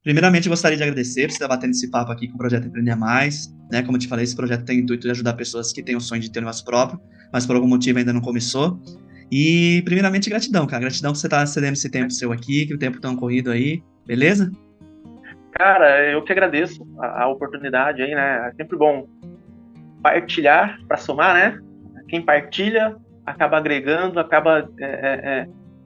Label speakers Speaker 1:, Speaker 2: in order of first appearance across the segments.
Speaker 1: Primeiramente, eu gostaria de agradecer por você estar batendo esse papo aqui com o Projeto Empreender Mais, né? Como eu te falei, esse projeto tem o intuito de ajudar pessoas que têm o sonho de ter um negócio próprio, mas por algum motivo ainda não começou. E, primeiramente, gratidão, cara. Gratidão por você estar cedendo esse tempo seu aqui, que o tempo tão corrido aí, beleza?
Speaker 2: Cara, eu que agradeço a oportunidade aí, né? É sempre bom partilhar para somar, né? Quem partilha acaba agregando, acaba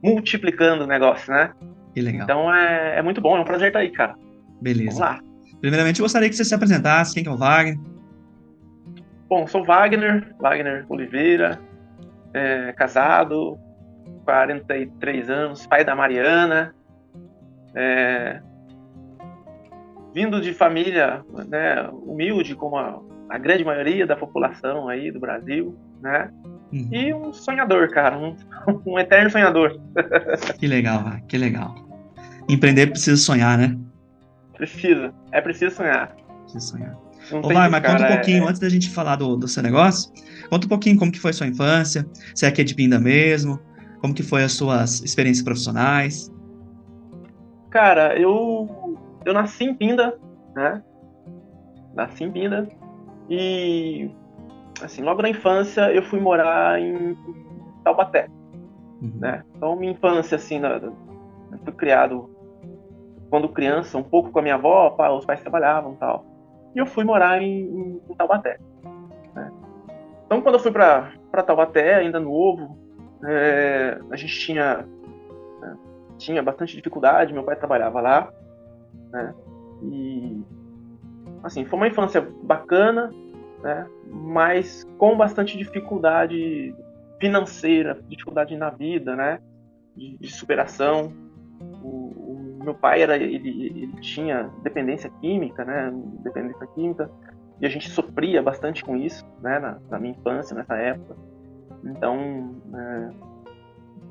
Speaker 2: multiplicando o negócio, né?
Speaker 1: Que legal.
Speaker 2: Então é muito bom, é um prazer estar aí, cara. Vamos
Speaker 1: Beleza.
Speaker 2: lá.
Speaker 1: Primeiramente, eu gostaria que você se apresentasse, quem que é o Wagner?
Speaker 2: Bom, sou Wagner Oliveira, casado, 43 anos, pai da Mariana, vindo de família, né, humilde, como a grande maioria da população aí do Brasil, né? E
Speaker 1: Uhum.
Speaker 2: um sonhador, cara, um eterno sonhador.
Speaker 1: Que legal, Wagner, que legal. Empreender precisa sonhar, né?
Speaker 2: É preciso sonhar.
Speaker 1: Precisa sonhar.
Speaker 2: Não
Speaker 1: Ô,
Speaker 2: tem
Speaker 1: vai,
Speaker 2: jeito,
Speaker 1: mas conta um
Speaker 2: cara.
Speaker 1: pouquinho, antes da gente falar do seu negócio, conta um pouquinho como que foi a sua infância, se é aqui de Pinda mesmo, como que foi as suas experiências profissionais.
Speaker 2: Cara, eu nasci em Pinda, né? Nasci em Pinda e, assim, logo na infância eu fui morar em Taubaté,
Speaker 1: Uhum.
Speaker 2: né? Então, minha infância, assim, eu fui criado quando criança, um pouco com a minha avó, os pais trabalhavam e tal. E eu fui morar em Taubaté, né? Então, quando eu fui para Taubaté, ainda novo, a gente tinha bastante dificuldade, meu pai trabalhava lá, né? E, assim, foi uma infância bacana, né? Mas com bastante dificuldade financeira, dificuldade na vida, né? De superação. O meu pai ele tinha dependência química, né? Dependência química, e a gente sofria bastante com isso, né? Na minha infância, nessa época. Então,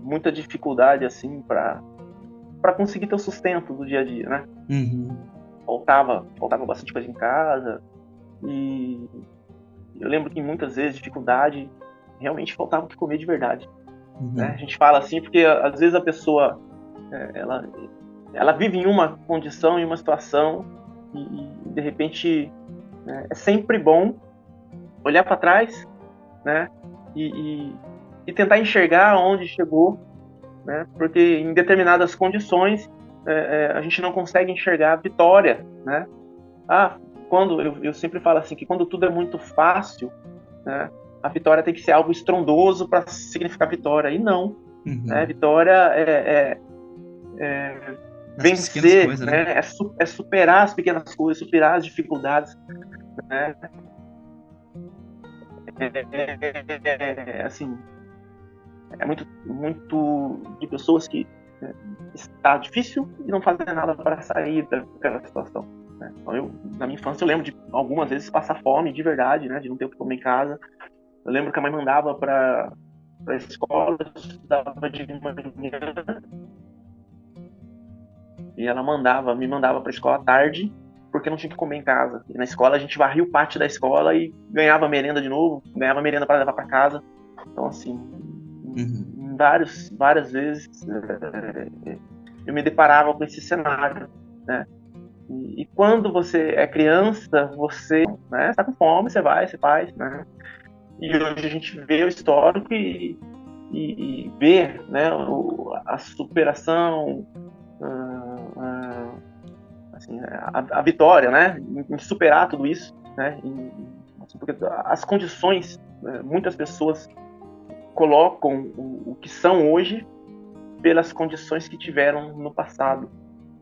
Speaker 2: muita dificuldade assim para conseguir ter o sustento do dia a dia, né?
Speaker 1: Uhum.
Speaker 2: Faltava bastante coisa em casa, e eu lembro que muitas vezes dificuldade realmente faltava o que comer de verdade, né? A
Speaker 1: Uhum.
Speaker 2: gente fala assim porque às vezes a pessoa ela vive em uma condição, em uma situação, e de repente, né, é sempre bom olhar para trás, né? E, e, e tentar enxergar onde chegou, né? Porque em determinadas condições a gente não consegue enxergar a vitória, né? Ah, quando eu sempre falo assim que quando tudo é muito fácil, né, a vitória tem que ser algo estrondoso para significar vitória. E não, né?
Speaker 1: Uhum.
Speaker 2: Vitória
Speaker 1: Das pequenas
Speaker 2: vencer,
Speaker 1: coisas, né?
Speaker 2: né? É superar as pequenas coisas, superar as dificuldades, né? Assim, é muito de pessoas que está difícil e não fazem nada para sair daquela situação, né? Então, na minha infância, eu lembro de algumas vezes passar fome de verdade, né? De não ter o que comer em casa. Eu lembro que a mãe mandava para a escola, eu estudava de manhã, e ela me mandava para a escola à tarde, porque não tinha que comer em casa. E na escola a gente varria o pátio da escola e ganhava merenda de novo, ganhava merenda para levar para casa. Então, assim,
Speaker 1: Uhum.
Speaker 2: várias vezes eu me deparava com esse cenário, né? E quando você é criança, você, né, está com fome, você vai, você faz, né? E hoje a gente vê o histórico e vê, né, a superação, assim, a vitória, né, em superar tudo isso, né, assim, porque as condições, né, muitas pessoas colocam o que são hoje pelas condições que tiveram no passado,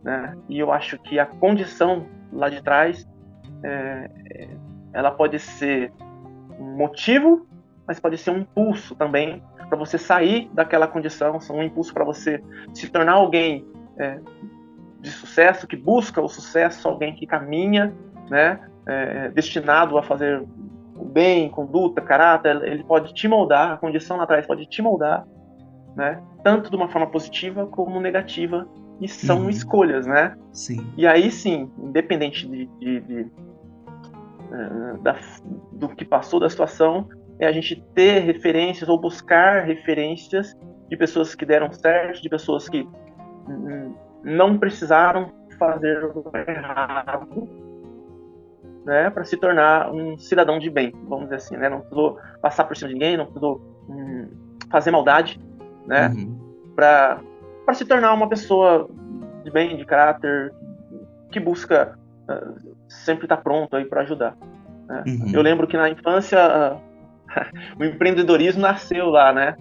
Speaker 2: né, e eu acho que a condição lá de trás, ela pode ser um motivo, mas pode ser um impulso também para você sair daquela condição, um impulso para você se tornar alguém de sucesso, que busca o sucesso, alguém que caminha, né, destinado a fazer o bem, conduta, caráter. Ele pode te moldar, a condição lá atrás pode te moldar, né, tanto de uma forma positiva como negativa, e são
Speaker 1: Uhum.
Speaker 2: escolhas, né?
Speaker 1: Sim.
Speaker 2: E aí sim, independente da, do que passou da situação, é a gente ter referências ou buscar referências de pessoas que deram certo, de pessoas que não precisaram fazer o errado, né, para se tornar um cidadão de bem, vamos dizer assim, né? Não precisou passar por cima de ninguém, não precisou fazer maldade, né? Para se tornar uma pessoa de bem, de caráter, que busca sempre estar pronto aí para ajudar. Né? Eu lembro que na infância o empreendedorismo nasceu lá, né?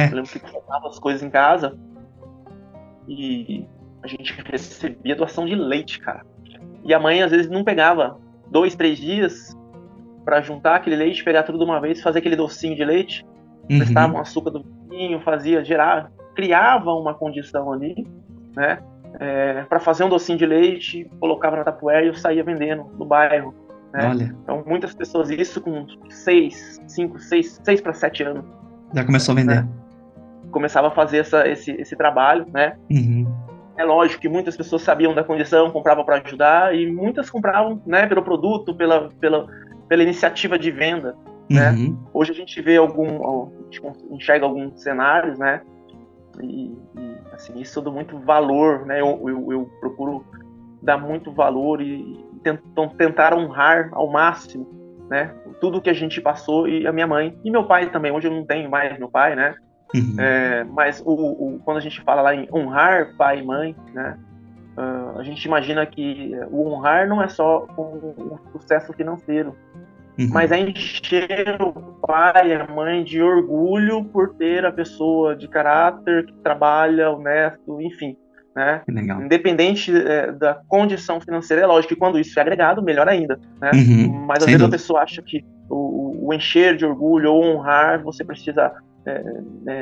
Speaker 2: Eu lembro que faltava as coisas em casa e a gente recebia doação de leite, cara. E a mãe às vezes não pegava 2, 3 dias para juntar aquele leite, pegar tudo de uma vez, fazer aquele docinho de leite, prestava um açúcar do vinho, criava uma condição ali, né? Para fazer um docinho de leite, colocava na Tupperware e eu saía vendendo no bairro. Né?
Speaker 1: Olha.
Speaker 2: Então muitas pessoas, isso com 6 para 7 anos.
Speaker 1: Já começou a vender.
Speaker 2: Né? Começava a fazer esse trabalho, né? É lógico que muitas pessoas sabiam da condição, compravam para ajudar, e muitas compravam, né, pelo produto, pela iniciativa de venda. Né? Hoje a gente vê enxerga alguns cenários, né? E assim, isso eu dou muito valor, né? Eu procuro dar muito valor e tentar honrar ao máximo, né? Tudo que a gente passou, e a minha mãe e meu pai também. Hoje eu não tenho mais meu pai, né? Mas quando a gente fala lá em honrar pai e mãe, né? A gente imagina que o honrar não é só um sucesso financeiro, mas é encher o pai e a mãe de orgulho por ter a pessoa de caráter, que trabalha, honesto, enfim, né? Independente da condição financeira. É lógico que quando isso é agregado, melhor ainda, né? Mas às vezes a pessoa acha que o encher de orgulho ou honrar, você precisa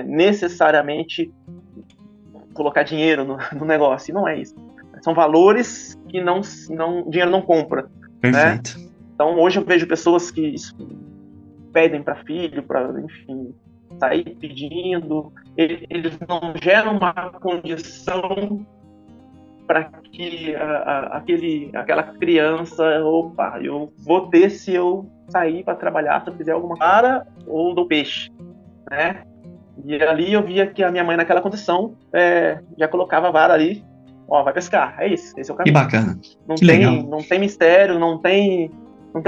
Speaker 2: necessariamente colocar dinheiro no negócio, e não é isso. São valores que dinheiro não compra.
Speaker 1: Perfeito.
Speaker 2: Né? Então hoje eu vejo pessoas que pedem para filho, para, enfim, sair pedindo, eles não geram uma condição para que aquela criança, opa, eu vou ter se eu sair para trabalhar, se eu fizer alguma coisa, ou do peixe, né? E ali eu via que a minha mãe, naquela condição, já colocava a vara ali, ó, vai pescar, é isso, esse é o caminho.
Speaker 1: Que bacana, legal.
Speaker 2: Não tem mistério, não tem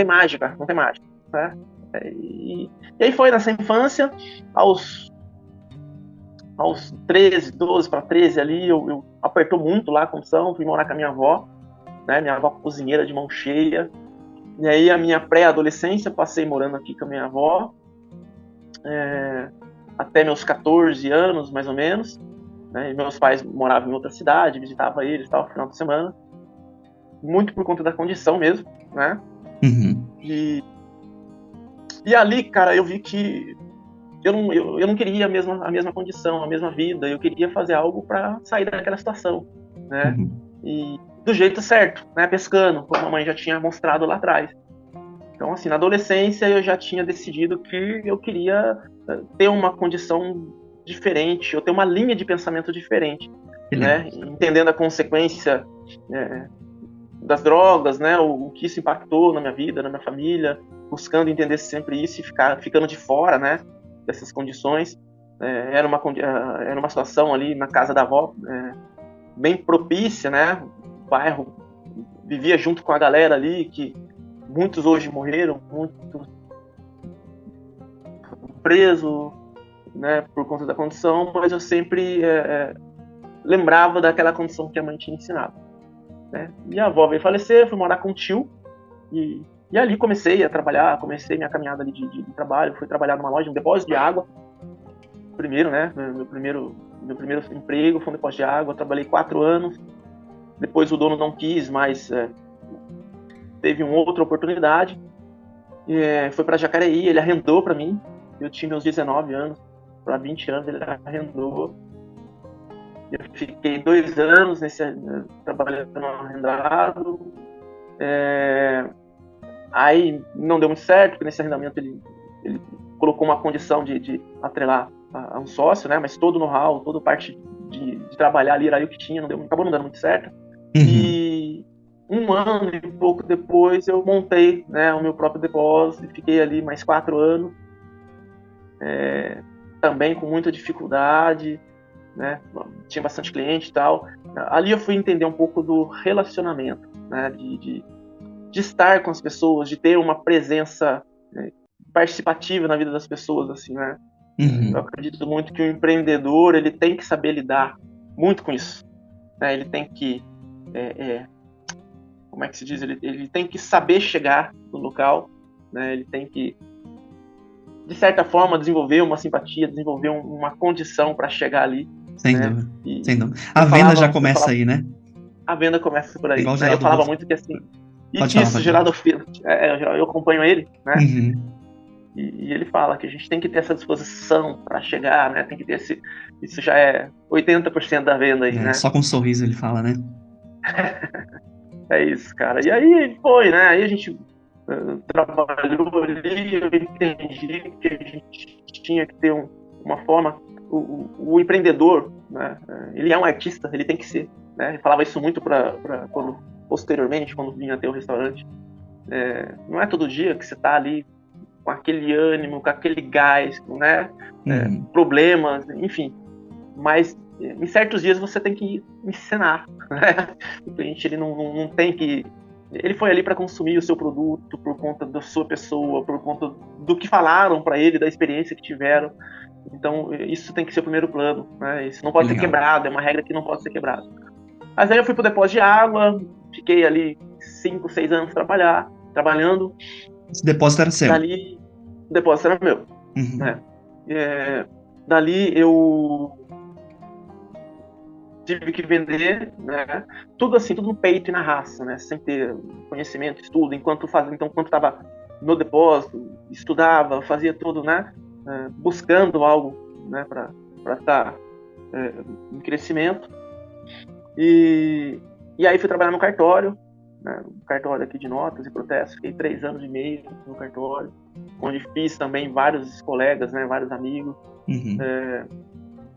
Speaker 2: mágica, né? E aí foi nessa infância, aos 13, 12 para 13 ali, eu apertou muito lá a condição, fui morar com a minha avó, né? Minha avó cozinheira de mão cheia. E aí a minha pré-adolescência, passei morando aqui com a minha avó, até meus 14 anos, mais ou menos. Né? E meus pais moravam em outra cidade, visitava eles no final de semana. Muito por conta da condição mesmo, né? E ali, cara, eu vi que eu não queria a mesma condição, a mesma vida. Eu queria fazer algo para sair daquela situação, né? E do jeito certo, né? Pescando, como a mãe já tinha mostrado lá atrás. Então, assim, na adolescência eu já tinha decidido que eu queria ter uma condição diferente, eu ter uma linha de pensamento diferente, né? Entendendo a consequência das drogas, né? O que isso impactou na minha vida, na minha família, buscando entender sempre isso e ficando de fora, né? Dessas condições. Era uma situação ali na casa da avó bem propícia, né? O bairro vivia junto com a galera ali, que muitos hoje morreram, muitos presos, né? Por conta da condição, mas eu sempre lembrava daquela condição que a mãe tinha ensinado. Né? E a avó veio falecer, fui morar com o tio e ali comecei a trabalhar, comecei minha caminhada ali de trabalho, fui trabalhar numa loja, um depósito de água, primeiro, né, meu primeiro emprego foi um depósito de água, trabalhei 4 anos, depois o dono não quis, mas teve uma outra oportunidade, foi para Jacareí, ele arrendou para mim, eu tinha meus 19 anos, para 20 anos ele arrendou. Eu fiquei 2 anos trabalhando no arrendado. Aí não deu muito certo, porque nesse arrendamento ele colocou uma condição de atrelar a um sócio, né? Mas todo o know-how, toda parte de trabalhar ali era eu que tinha, acabou não dando muito certo. E 1 ano e pouco depois eu montei, né, o meu próprio depósito e fiquei ali mais 4 anos. Também com muita dificuldade. né? Tinha bastante cliente e tal. Ali eu fui entender um pouco do relacionamento, né? De estar com as pessoas, de ter uma presença, né, participativa na vida das pessoas, assim, né? Eu acredito muito que o empreendedor, ele tem que saber lidar muito com isso, né? Ele tem que, como é que se diz? Ele tem que saber chegar no local, né? Ele tem que, de certa forma, desenvolver uma simpatia, desenvolver uma condição para chegar ali.
Speaker 1: Sem
Speaker 2: né?
Speaker 1: dúvida. Sem dúvida. A venda já começa aí, né?
Speaker 2: A venda começa por aí.
Speaker 1: Igual o
Speaker 2: Né? Eu
Speaker 1: Geraldo
Speaker 2: falava
Speaker 1: Rufo.
Speaker 2: muito que assim.
Speaker 1: Pode falar,
Speaker 2: Isso,
Speaker 1: pode
Speaker 2: Geraldo Filho. Eu acompanho ele, né?
Speaker 1: Uhum.
Speaker 2: E ele fala que a gente tem que ter essa disposição para chegar, né? Tem que ter esse. Isso já é 80% da venda aí, né?
Speaker 1: Só com um sorriso ele fala, né?
Speaker 2: É isso, cara. E aí foi, né? Aí a gente trabalhou ali, eu entendi que a gente tinha que ter uma forma. O empreendedor, né? Ele é um artista, ele tem que ser. Né? Eu falava isso muito para quando posteriormente, quando vinha ter o restaurante. Não é todo dia que você tá ali com aquele ânimo, com aquele gás, né? Problemas, enfim. Mas em certos dias você tem que ensinar. Né? O cliente ele não tem que. Ele foi ali para consumir o seu produto por conta da sua pessoa, por conta do que falaram para ele, da experiência que tiveram. Então isso tem que ser o primeiro plano. Né? Isso não pode ser quebrado, é uma regra que não pode ser quebrada. Mas aí eu fui pro depósito de água, fiquei ali 5, 6 anos trabalhando.
Speaker 1: Esse depósito era seu?
Speaker 2: Dali, o depósito era meu.
Speaker 1: Uhum.
Speaker 2: Né? Dali eu tive que vender, né? Tudo assim, tudo no peito e na raça, né? Sem ter conhecimento, estudo. Enquanto estava no depósito, estudava, fazia tudo, né? Buscando algo, né? Para estar em crescimento. E aí fui trabalhar no cartório, né, no cartório aqui de notas e protestos. Fiquei 3 anos e meio no cartório, onde fiz também vários colegas, né, vários amigos.
Speaker 1: Uhum.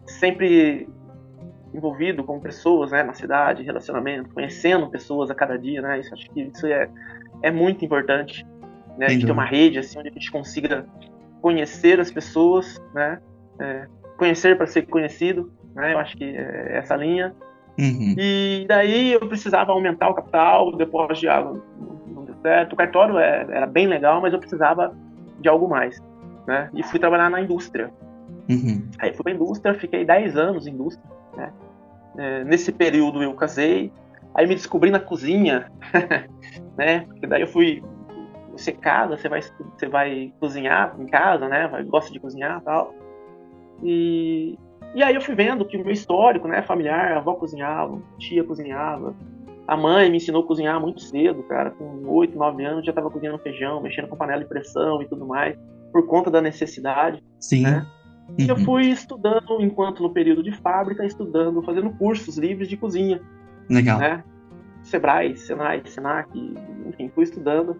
Speaker 2: Sempre envolvido com pessoas, né, na cidade, relacionamento, conhecendo pessoas a cada dia, né? Acho que isso é muito importante, né? A gente ter uma rede assim, onde a gente consiga conhecer as pessoas, né? Conhecer para ser conhecido, né? Eu acho que é essa linha.
Speaker 1: Uhum.
Speaker 2: E daí eu precisava aumentar o capital, o depósito de água não deu certo. O cartório era bem legal, mas eu precisava de algo mais, né? E fui trabalhar na indústria.
Speaker 1: Uhum.
Speaker 2: Aí fui pra indústria, fiquei 10 anos em indústria, né? Nesse período eu casei, aí me descobri na cozinha, né? Porque daí eu fui secada, você vai cozinhar em casa, né? Gosta de cozinhar e tal. E aí eu fui vendo que o meu histórico, né, familiar, a avó cozinhava, a tia cozinhava, a mãe me ensinou a cozinhar muito cedo, cara, com 8, 9 anos já estava cozinhando feijão, mexendo com panela de pressão e tudo mais, por conta da necessidade.
Speaker 1: Sim.
Speaker 2: Né? E eu fui estudando, enquanto no período de fábrica, fazendo cursos livres de cozinha.
Speaker 1: Legal.
Speaker 2: Né? Sebrae, Senai, Senac, enfim, fui estudando.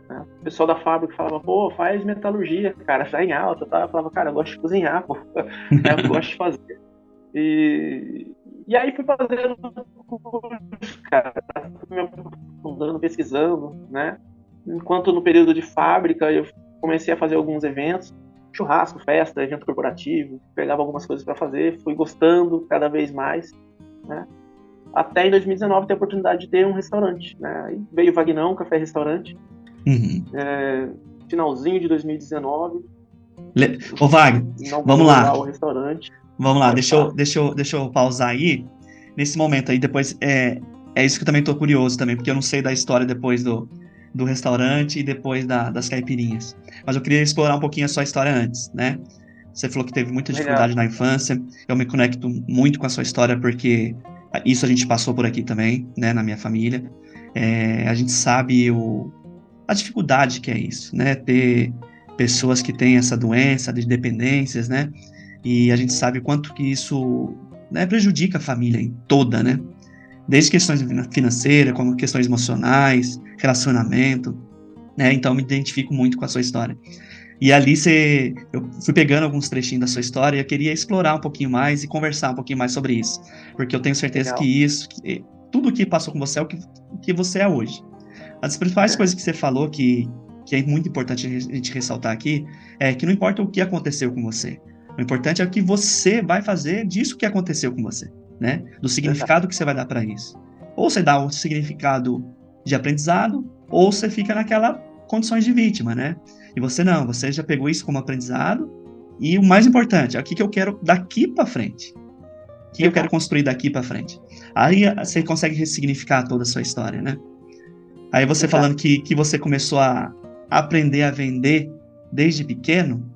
Speaker 2: Né? O pessoal da fábrica falava, pô, faz metalurgia, cara, sai em alta, tá? Eu falava, cara, eu gosto de cozinhar, pô. Eu gosto de fazer. E aí fui fazendo curso, cara, fui me aprofundando, pesquisando, né? Enquanto no período de fábrica eu comecei a fazer alguns eventos, churrasco, festa, evento corporativo, pegava algumas coisas para fazer, fui gostando cada vez mais, né? Até em 2019 ter a oportunidade de ter um restaurante, né? Aí veio o Vagnão, café restaurante.
Speaker 1: Uhum.
Speaker 2: Finalzinho de 2019.
Speaker 1: Ô Wagner, vamos lá.
Speaker 2: O restaurante.
Speaker 1: Vamos lá, deixa eu pausar aí. Nesse momento aí, depois, é isso que eu também tô curioso também, porque eu não sei da história depois do restaurante e depois das caipirinhas. Mas eu queria explorar um pouquinho a sua história antes, né? Você falou que teve muita dificuldade na infância. Eu me conecto muito com a sua história, porque isso a gente passou por aqui também, né, na minha família. A gente sabe a dificuldade que é isso, né? Ter pessoas que têm essa doença de dependências, né? E a gente sabe o quanto que isso, né, prejudica a família em toda, né? Desde questões financeiras, como questões emocionais, relacionamento, né? Então eu me identifico muito com a sua história. E ali eu fui pegando alguns trechinhos da sua história e eu queria explorar um pouquinho mais e conversar um pouquinho mais sobre isso. Porque eu tenho certeza que tudo que passou com você é o que você é hoje. As principais coisas que você falou que é muito importante a gente ressaltar aqui é que não importa o que aconteceu com você, O importante é o que você vai fazer disso que aconteceu com você, né? Do significado que você vai dar para isso. Ou você dá o significado de aprendizado, ou você fica naquela condições de vítima, né? E você não, você já pegou isso como aprendizado, e o mais importante, é o que eu quero daqui para frente. O que eu quero construir daqui para frente. Aí você consegue ressignificar toda a sua história, né? Aí você falando que você começou a aprender a vender desde pequeno,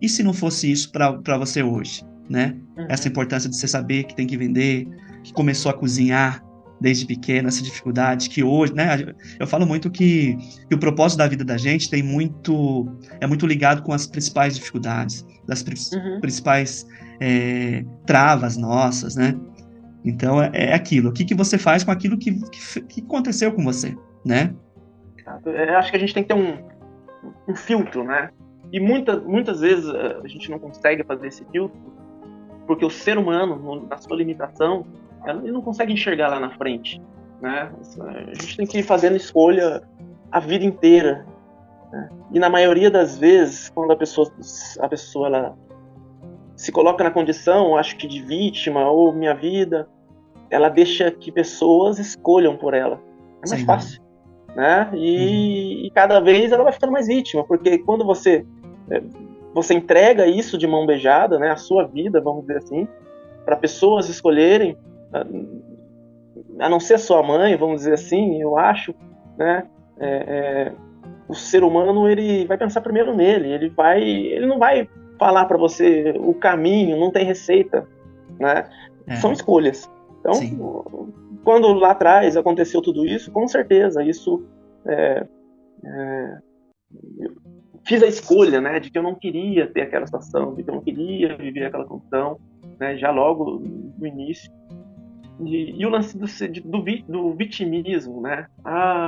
Speaker 1: e se não fosse isso para você hoje, né? Essa importância de você saber que tem que vender, que começou a cozinhar desde pequeno, essa dificuldade, que hoje, né? Eu falo muito que o propósito da vida da gente é muito ligado com as principais dificuldades, das principais travas nossas, né? Então, é aquilo. O que você faz com aquilo que aconteceu com você, né?
Speaker 2: Eu acho que a gente tem que ter um filtro, né? E muitas vezes a gente não consegue fazer esse filtro porque o ser humano, na sua limitação, ele não consegue enxergar lá na frente, né? A gente tem que ir fazendo escolha a vida inteira, né? E na maioria das vezes, quando a pessoa ela se coloca na condição, acho que de vítima, ou minha vida, ela deixa que pessoas escolham por ela. É mais fácil, né? E cada vez ela vai ficando mais vítima, porque quando você entrega isso de mão beijada, né, a sua vida, vamos dizer assim, para pessoas escolherem, a não ser a sua mãe, vamos dizer assim, eu acho, né, o ser humano, ele vai pensar primeiro nele, ele não vai falar para você o caminho, não tem receita, né? São escolhas. Então, quando lá atrás aconteceu tudo isso, com certeza isso fiz a escolha, né, de que eu não queria ter aquela situação, de que eu não queria viver aquela condição, né, já logo no início. E o lance do vitimismo, né?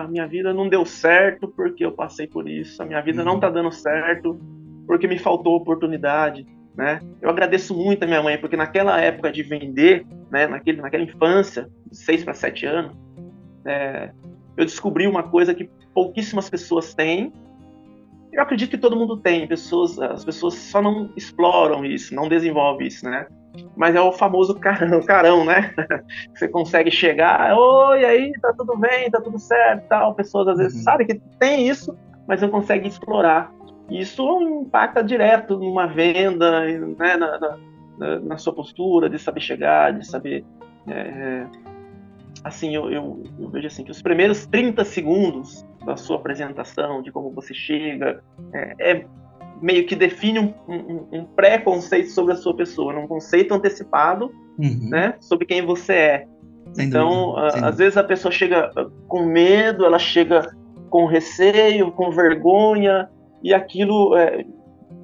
Speaker 2: Minha vida não deu certo porque eu passei por isso, a minha vida não tá dando certo porque me faltou oportunidade, né? Eu agradeço muito a minha mãe, porque naquela época de vender, né, naquela infância, de 6 para 7 anos, eu descobri uma coisa que pouquíssimas pessoas têm. Eu acredito que todo mundo tem, as pessoas só não exploram isso, não desenvolvem isso, né? Mas é o famoso carão, né? Você consegue chegar, oi, aí, tá tudo bem, tá tudo certo, tal. Pessoas às vezes sabem que tem isso, mas não conseguem explorar. E isso impacta direto numa venda, né? Na sua postura, de saber chegar, de saber... assim, eu vejo assim, que os primeiros 30 segundos da sua apresentação, de como você chega, meio que define um pré-conceito sobre a sua pessoa, um conceito antecipado, né, sobre quem você é. Então, às vezes a pessoa chega com medo, ela chega com receio, com vergonha, e aquilo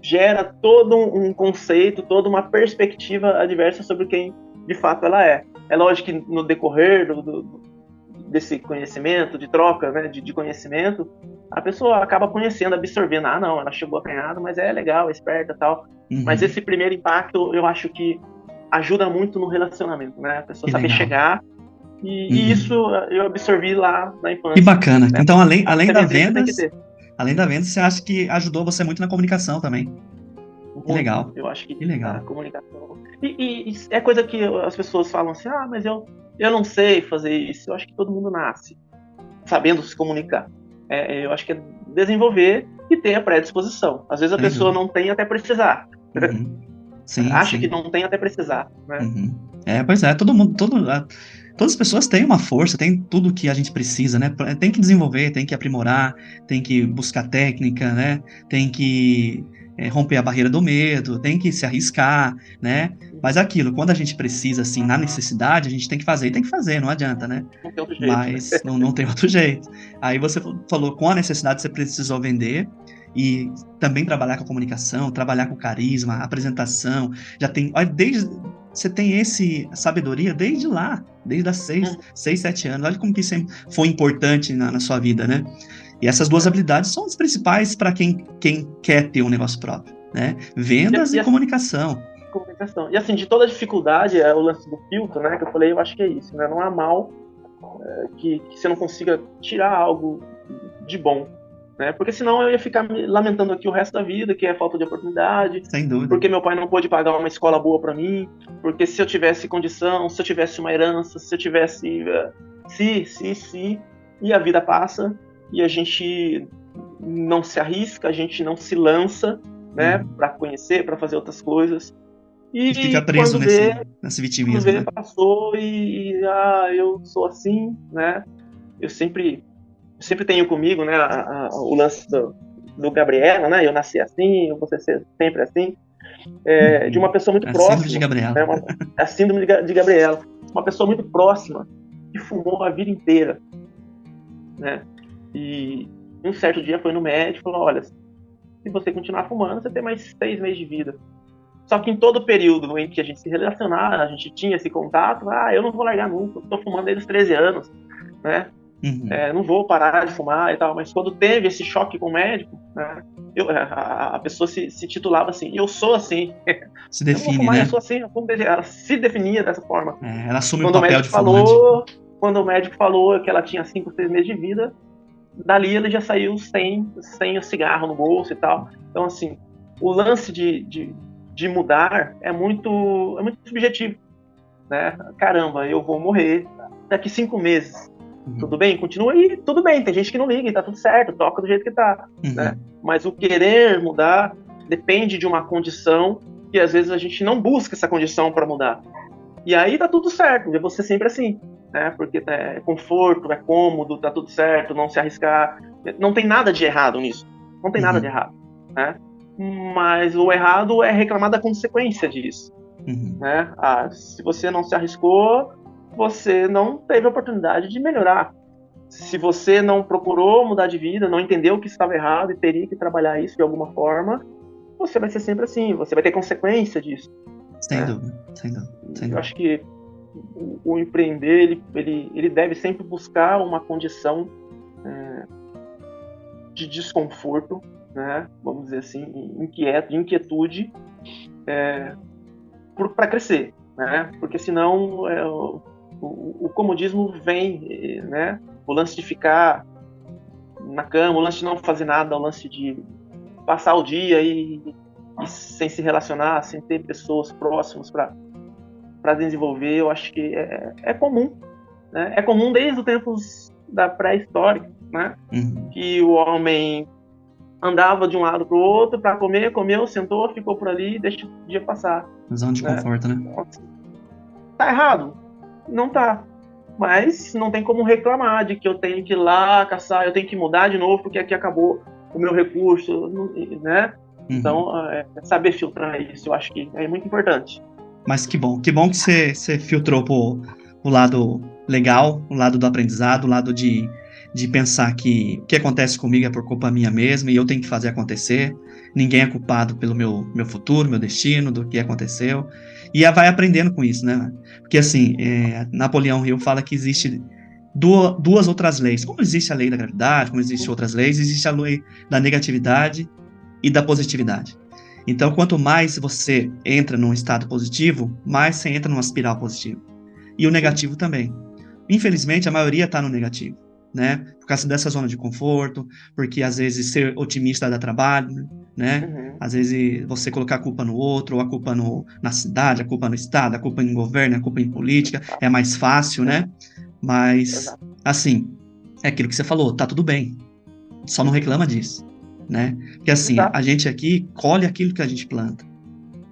Speaker 2: gera todo um conceito, toda uma perspectiva adversa sobre quem de fato ela é. É lógico que no decorrer desse conhecimento, de troca, né, de conhecimento, a pessoa acaba conhecendo, absorvendo. Não, ela chegou acanhada, mas é legal, é esperta e tal. Mas esse primeiro impacto, eu acho que ajuda muito no relacionamento, né? A pessoa saber chegar. E isso eu absorvi lá na infância.
Speaker 1: Que bacana.
Speaker 2: Né?
Speaker 1: Então, além da venda, você acha que ajudou você muito na comunicação também? Que legal.
Speaker 2: Eu acho que
Speaker 1: legal.
Speaker 2: A comunicação... E é coisa que as pessoas falam assim, mas eu não sei fazer isso. Eu acho que todo mundo nasce sabendo se comunicar. Eu acho que é desenvolver e ter a predisposição. Às vezes a pessoa não tem até precisar. Acha que não tem até precisar. Né?
Speaker 1: Pois é, todas as pessoas têm uma força, tem tudo que a gente precisa, né? Tem que desenvolver, tem que aprimorar, tem que buscar técnica, né? Tem que romper a barreira do medo, tem que se arriscar, né? Mas aquilo, quando a gente precisa, assim, na necessidade, a gente tem que fazer, não adianta, né?
Speaker 2: Não tem outro jeito.
Speaker 1: Mas não tem outro jeito. Aí você falou, com a necessidade você precisou vender e também trabalhar com a comunicação, trabalhar com carisma, apresentação, já tem... Você tem sabedoria desde lá, desde as 6, 7 anos. Olha como que isso foi importante na sua vida, né? E essas duas habilidades são as principais para quem quer ter um negócio próprio, né? Vendas e comunicação.
Speaker 2: E assim, de toda dificuldade, o lance do filtro, né, que eu falei, eu acho que é isso, né? Não há mal que você não consiga tirar algo de bom. né? Porque senão eu ia ficar me lamentando aqui o resto da vida, que é falta de oportunidade,
Speaker 1: Sem dúvida.
Speaker 2: porque meu pai não pôde pagar uma escola boa para mim, porque se eu tivesse condição, se eu tivesse uma herança, se eu tivesse... e a vida passa, e a gente não se arrisca, a gente não se lança, né, para conhecer, para fazer outras coisas.
Speaker 1: E fica preso nesse vitimismo, né?
Speaker 2: Passou eu sou assim, né? Eu sempre tenho comigo, né, o lance do Gabriela, né? Eu nasci assim, eu vou ser sempre assim. De uma pessoa muito próxima. A síndrome de Gabriela. Né, a síndrome de Gabriela. Uma pessoa muito próxima que fumou a vida inteira, né? E um certo dia foi no médico e falou: olha, se você continuar fumando, você tem mais 6 meses de vida. Só que em todo o período em que a gente se relacionava, a gente tinha esse contato, eu não vou largar nunca, eu tô fumando desde os 13 anos, né? Não vou parar de fumar e tal. Mas quando teve esse choque com o médico, né, a pessoa se titulava assim: eu sou assim.
Speaker 1: Se define,
Speaker 2: eu vou fumar,
Speaker 1: né?
Speaker 2: Eu sou assim. Ela se definia dessa forma.
Speaker 1: Ela assume o papel de fumante.
Speaker 2: Quando o médico falou que ela tinha 5, 6 meses de vida, dali ele já saiu sem o cigarro no bolso e tal. Então, assim, o lance de mudar é muito subjetivo, né? Caramba, eu vou morrer daqui 5 meses. Tudo bem? Continua aí, tudo bem. Tem gente que não liga e tá tudo certo, toca do jeito que tá, né? Mas o querer mudar depende de uma condição que às vezes a gente não busca essa condição para mudar. E aí tá tudo certo, eu vou ser sempre assim, né? Porque é conforto, é cômodo, tá tudo certo, não se arriscar. Não tem nada de errado nisso. Não tem nada de errado, né? Mas o errado é reclamar da consequência disso, né? Se você não se arriscou, você não teve a oportunidade de melhorar. Se você não procurou mudar de vida, não entendeu que estava errado e teria que trabalhar isso de alguma forma, você vai ser sempre assim, você vai ter consequência disso.
Speaker 1: Sem dúvida.
Speaker 2: Eu acho que o empreender, ele deve sempre buscar uma condição de desconforto, né? Vamos dizer assim, de inquietude, para crescer, né? Porque senão o comodismo vem, né? O lance de ficar na cama, o lance de não fazer nada, o lance de passar o dia e sem se relacionar, sem ter pessoas próximas para desenvolver, eu acho que é comum, né? É comum desde os tempos da pré-história, né? Que o homem andava de um lado para o outro para comer, comeu, sentou, ficou por ali e deixa o dia passar.
Speaker 1: Zona de conforto, né?
Speaker 2: Tá errado? Não tá. Mas não tem como reclamar de que eu tenho que ir lá caçar, eu tenho que mudar de novo porque aqui acabou o meu recurso, né? Então, saber filtrar isso, eu acho que é muito importante.
Speaker 1: Mas que bom que você filtrou pro lado legal, o lado do aprendizado, o lado de pensar que o que acontece comigo é por culpa minha mesma e eu tenho que fazer acontecer. Ninguém é culpado pelo meu futuro, meu destino, do que aconteceu. E vai aprendendo com isso, né? Porque, assim, Napoleão Hill fala que existe duas outras leis. Como existe a lei da gravidade, como existem outras leis, existe a lei da negatividade e da positividade. Então, quanto mais você entra num estado positivo, mais você entra numa espiral positiva. E o negativo também. Infelizmente, a maioria está no negativo, né? Por causa dessa zona de conforto, porque às vezes ser otimista dá trabalho, né? Às vezes você colocar a culpa no outro, ou a culpa na cidade, a culpa no estado, a culpa em governo, a culpa em política, é mais fácil, né? Mas, assim, é aquilo que você falou, tá tudo bem. Só não reclama disso, né? Porque assim, a gente aqui colhe aquilo que a gente planta.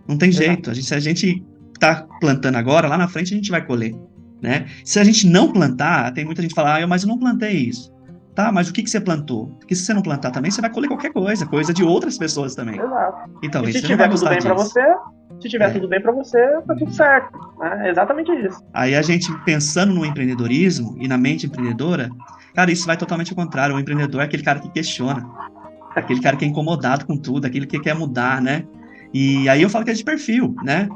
Speaker 1: Não tem jeito. Se a gente tá plantando agora, lá na frente a gente vai colher, né? Se a gente não plantar, tem muita gente que fala, mas eu não plantei isso. Tá, mas o que você plantou? Porque se você não plantar também, você vai colher qualquer coisa de outras pessoas também.
Speaker 2: Exato.
Speaker 1: E talvez
Speaker 2: se
Speaker 1: você não vai gostar disso.
Speaker 2: Se tiver tudo bem pra você, tá tudo certo. É exatamente isso.
Speaker 1: Aí a gente, pensando no empreendedorismo e na mente empreendedora, cara, isso vai totalmente ao contrário. O empreendedor é aquele cara que questiona. Aquele cara que é incomodado com tudo, aquele que quer mudar, né? E aí eu falo que é de perfil, né?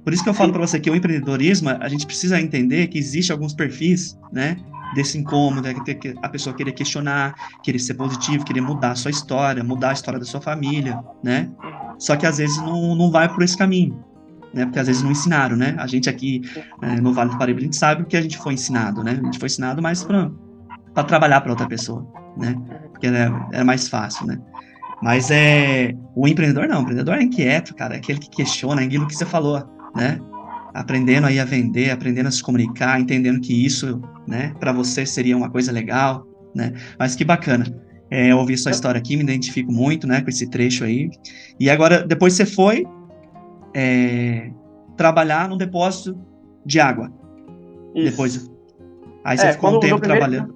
Speaker 1: Por isso que eu falo para você que o empreendedorismo, a gente precisa entender que existe alguns perfis, né? Desse incômodo, que a pessoa querer questionar, querer ser positivo, querer mudar a sua história, mudar a história da sua família, né? Só que às vezes não vai por esse caminho, né? Porque às vezes não ensinaram, né? A gente aqui no Vale do Paraíba, a gente sabe o que a gente foi ensinado, né? A gente foi ensinado mais para trabalhar para outra pessoa, né? porque era mais fácil, né? Mas o empreendedor não, o empreendedor é inquieto, cara, é aquele que questiona, é aquilo que você falou, né? Aprendendo aí a vender, aprendendo a se comunicar, entendendo que isso, né, para você seria uma coisa legal, né? Mas que bacana. Eu ouvi sua história aqui, me identifico muito, né, com esse trecho aí. E agora, depois você foi trabalhar no depósito de água.
Speaker 2: Isso.
Speaker 1: Depois, aí você ficou
Speaker 2: quando
Speaker 1: um tempo trabalhando.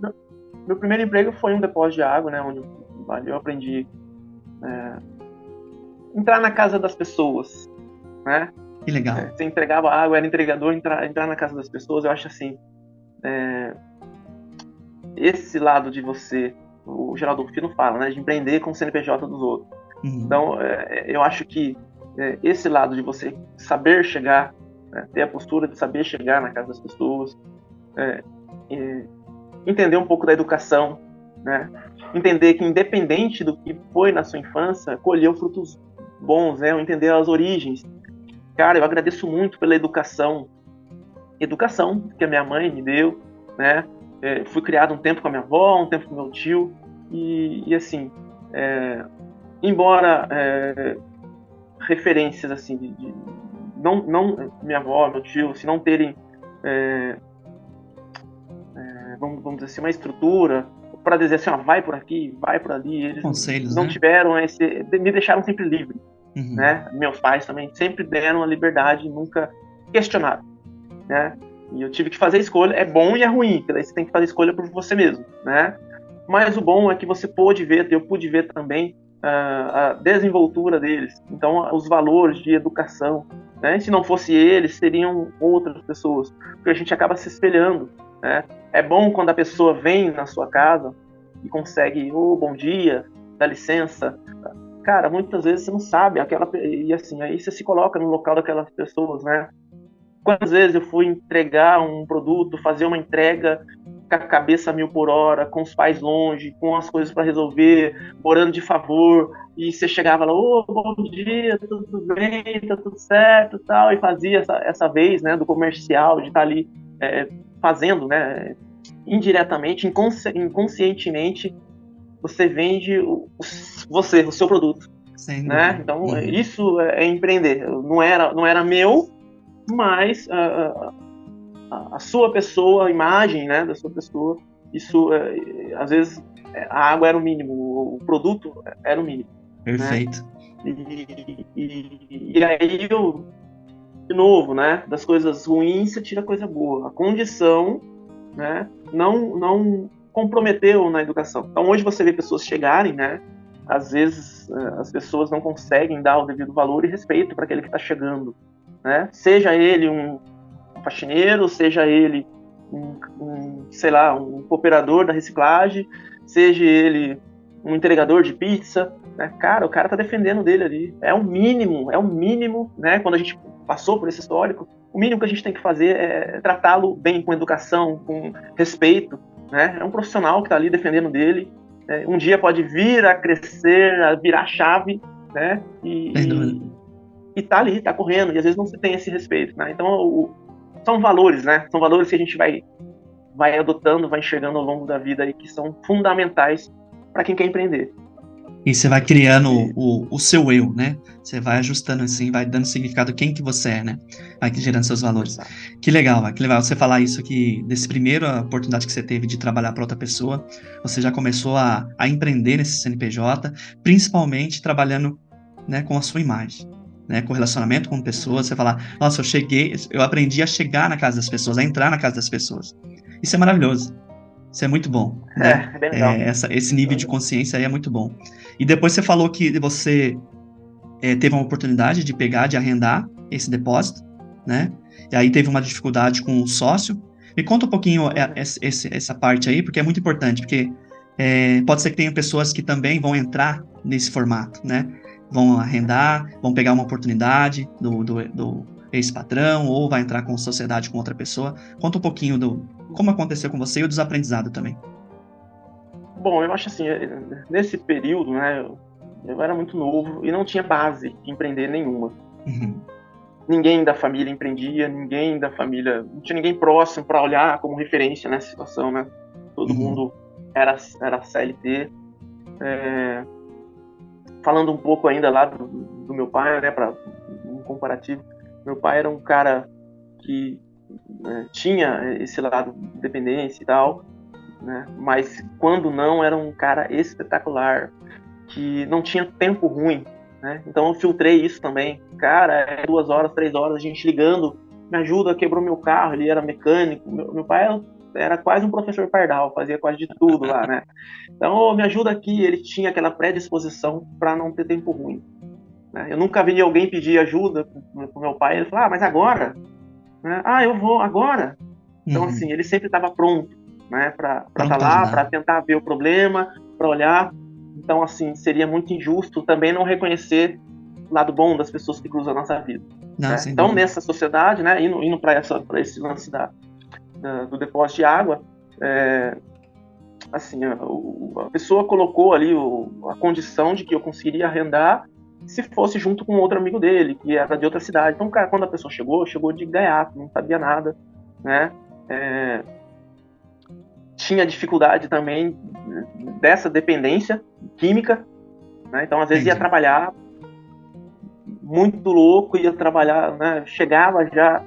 Speaker 2: Meu primeiro emprego foi um depósito de água, né, onde eu aprendi entrar na casa das pessoas, né?
Speaker 1: Que legal.
Speaker 2: Você entregava água, era entregador, entrar na casa das pessoas. Eu acho assim, esse lado de você, o Geraldo Rufino fala, né, de empreender com o CNPJ dos outros.
Speaker 1: Uhum.
Speaker 2: Então, eu acho que esse lado de você saber chegar, né, ter a postura de saber chegar na casa das pessoas, entender um pouco da educação, né, entender que independente do que foi na sua infância, colheu frutos bons, né, entender as origens. Cara, eu agradeço muito pela educação que a minha mãe me deu, né? Fui criado um tempo com a minha avó, um tempo com meu tio, e assim, embora referências assim, não minha avó, meu tio, se não terem, vamos dizer assim, uma estrutura para dizer assim, ó, vai por aqui, vai por ali, eles
Speaker 1: Conselhos,
Speaker 2: não
Speaker 1: né?
Speaker 2: tiveram me deixaram sempre livre.
Speaker 1: Uhum.
Speaker 2: Né? Meus pais também sempre deram a liberdade, nunca questionaram, né? E eu tive que fazer a escolha, é bom e é ruim, porque daí você tem que fazer a escolha por você mesmo, né? Mas o bom é que você eu pude ver também a desenvoltura deles, então os valores de educação, né? Se não fosse eles, seriam outras pessoas, porque a gente acaba se espelhando, né? É bom quando a pessoa vem na sua casa e consegue, bom dia, dá licença. Cara, muitas vezes você não sabe, e assim, aí você se coloca no local daquelas pessoas, né? Quantas vezes eu fui entregar um produto, fazer uma entrega com a cabeça a 1000 por hora, com os pais longe, com as coisas para resolver, orando de favor, e você chegava lá, bom dia, tudo bem, tá tudo certo, tal, e fazia essa vez, né, do comercial, de estar ali fazendo, né, indiretamente, inconscientemente, você vende o seu produto, né? Então, isso é empreender. Não era meu, mas a sua pessoa, a imagem, né, da sua pessoa, isso, às vezes, a água era o mínimo, o produto era o mínimo.
Speaker 1: Perfeito.
Speaker 2: Né? E aí, de novo, né, das coisas ruins, você tira coisa boa. A condição, né, não comprometeu na educação. Então hoje você vê pessoas chegarem, né? Às vezes as pessoas não conseguem dar o devido valor e respeito para aquele que está chegando, né? Seja ele um faxineiro, seja ele sei lá, um cooperador da reciclagem, seja ele um entregador de pizza, né? Cara, o cara tá defendendo dele ali. É o mínimo, né? Quando a gente passou por esse histórico, o mínimo que a gente tem que fazer é tratá-lo bem, com educação, com respeito, né? É um profissional que está ali defendendo dele. Né? Um dia pode vir a crescer, a virar chave, né? E tá ali, tá correndo. E às vezes não se tem esse respeito, né? Então, são valores, né? São valores que a gente vai adotando, vai enxergando ao longo da vida e que são fundamentais para quem quer empreender.
Speaker 1: E você vai criando o seu eu, né? Você vai ajustando assim, vai dando significado a quem que você é, né? Vai gerando seus valores. Exato. Que legal você falar isso aqui, desse primeira oportunidade que você teve de trabalhar para outra pessoa, você já começou a empreender nesse CNPJ, principalmente trabalhando, né, com a sua imagem, né? Com relacionamento com pessoas, você falar, nossa, eu aprendi a chegar na casa das pessoas, a entrar na casa das pessoas. Isso é maravilhoso. Isso é muito bom, né?
Speaker 2: É bem legal.
Speaker 1: Esse nível de consciência aí é muito bom. E depois você falou que você teve uma oportunidade de arrendar esse depósito, né? E aí teve uma dificuldade com o sócio. Me conta um pouquinho essa parte aí, porque é muito importante, porque pode ser que tenha pessoas que também vão entrar nesse formato, né? Vão arrendar, vão pegar uma oportunidade do ex-patrão, ou vai entrar com sociedade com outra pessoa. Conta um pouquinho como aconteceu com você e o dos aprendizados também.
Speaker 2: Bom, eu acho assim, nesse período, né, eu era muito novo e não tinha base de empreender nenhuma.
Speaker 1: Uhum.
Speaker 2: Ninguém da família empreendia, não tinha ninguém próximo para olhar como referência nessa situação, né? Todo mundo era CLT. Falando um pouco ainda lá do meu pai, né, para um comparativo, meu pai era um cara que tinha esse lado de dependência e tal, né, mas quando não, era um cara espetacular, que não tinha tempo ruim, né, então eu filtrei isso também. Cara, 2 horas, 3 horas, a gente ligando, me ajuda, quebrou meu carro, ele era mecânico, meu pai era quase um professor pardal, fazia quase de tudo lá, né. Então, me ajuda aqui, ele tinha aquela predisposição para não ter tempo ruim, né? Eu nunca vi alguém pedir ajuda pro meu pai, ele falou, mas agora? Né? Eu vou agora. Então, assim, ele sempre estava pronto, né, para estar lá, para tentar ver o problema, para olhar. Então, assim, seria muito injusto também não reconhecer o lado bom das pessoas que cruzam a nossa vida.
Speaker 1: Não,
Speaker 2: né? Então, nessa sociedade, né, indo para esse lance do depósito de água, assim, a pessoa colocou ali a condição de que eu conseguiria arrendar se fosse junto com outro amigo dele, que era de outra cidade. Então, cara, quando a pessoa chegou de gaiato, não sabia nada, né? Tinha dificuldade também dessa dependência química, né? Então, às vezes ia trabalhar muito louco, ia trabalhar, né? Chegava já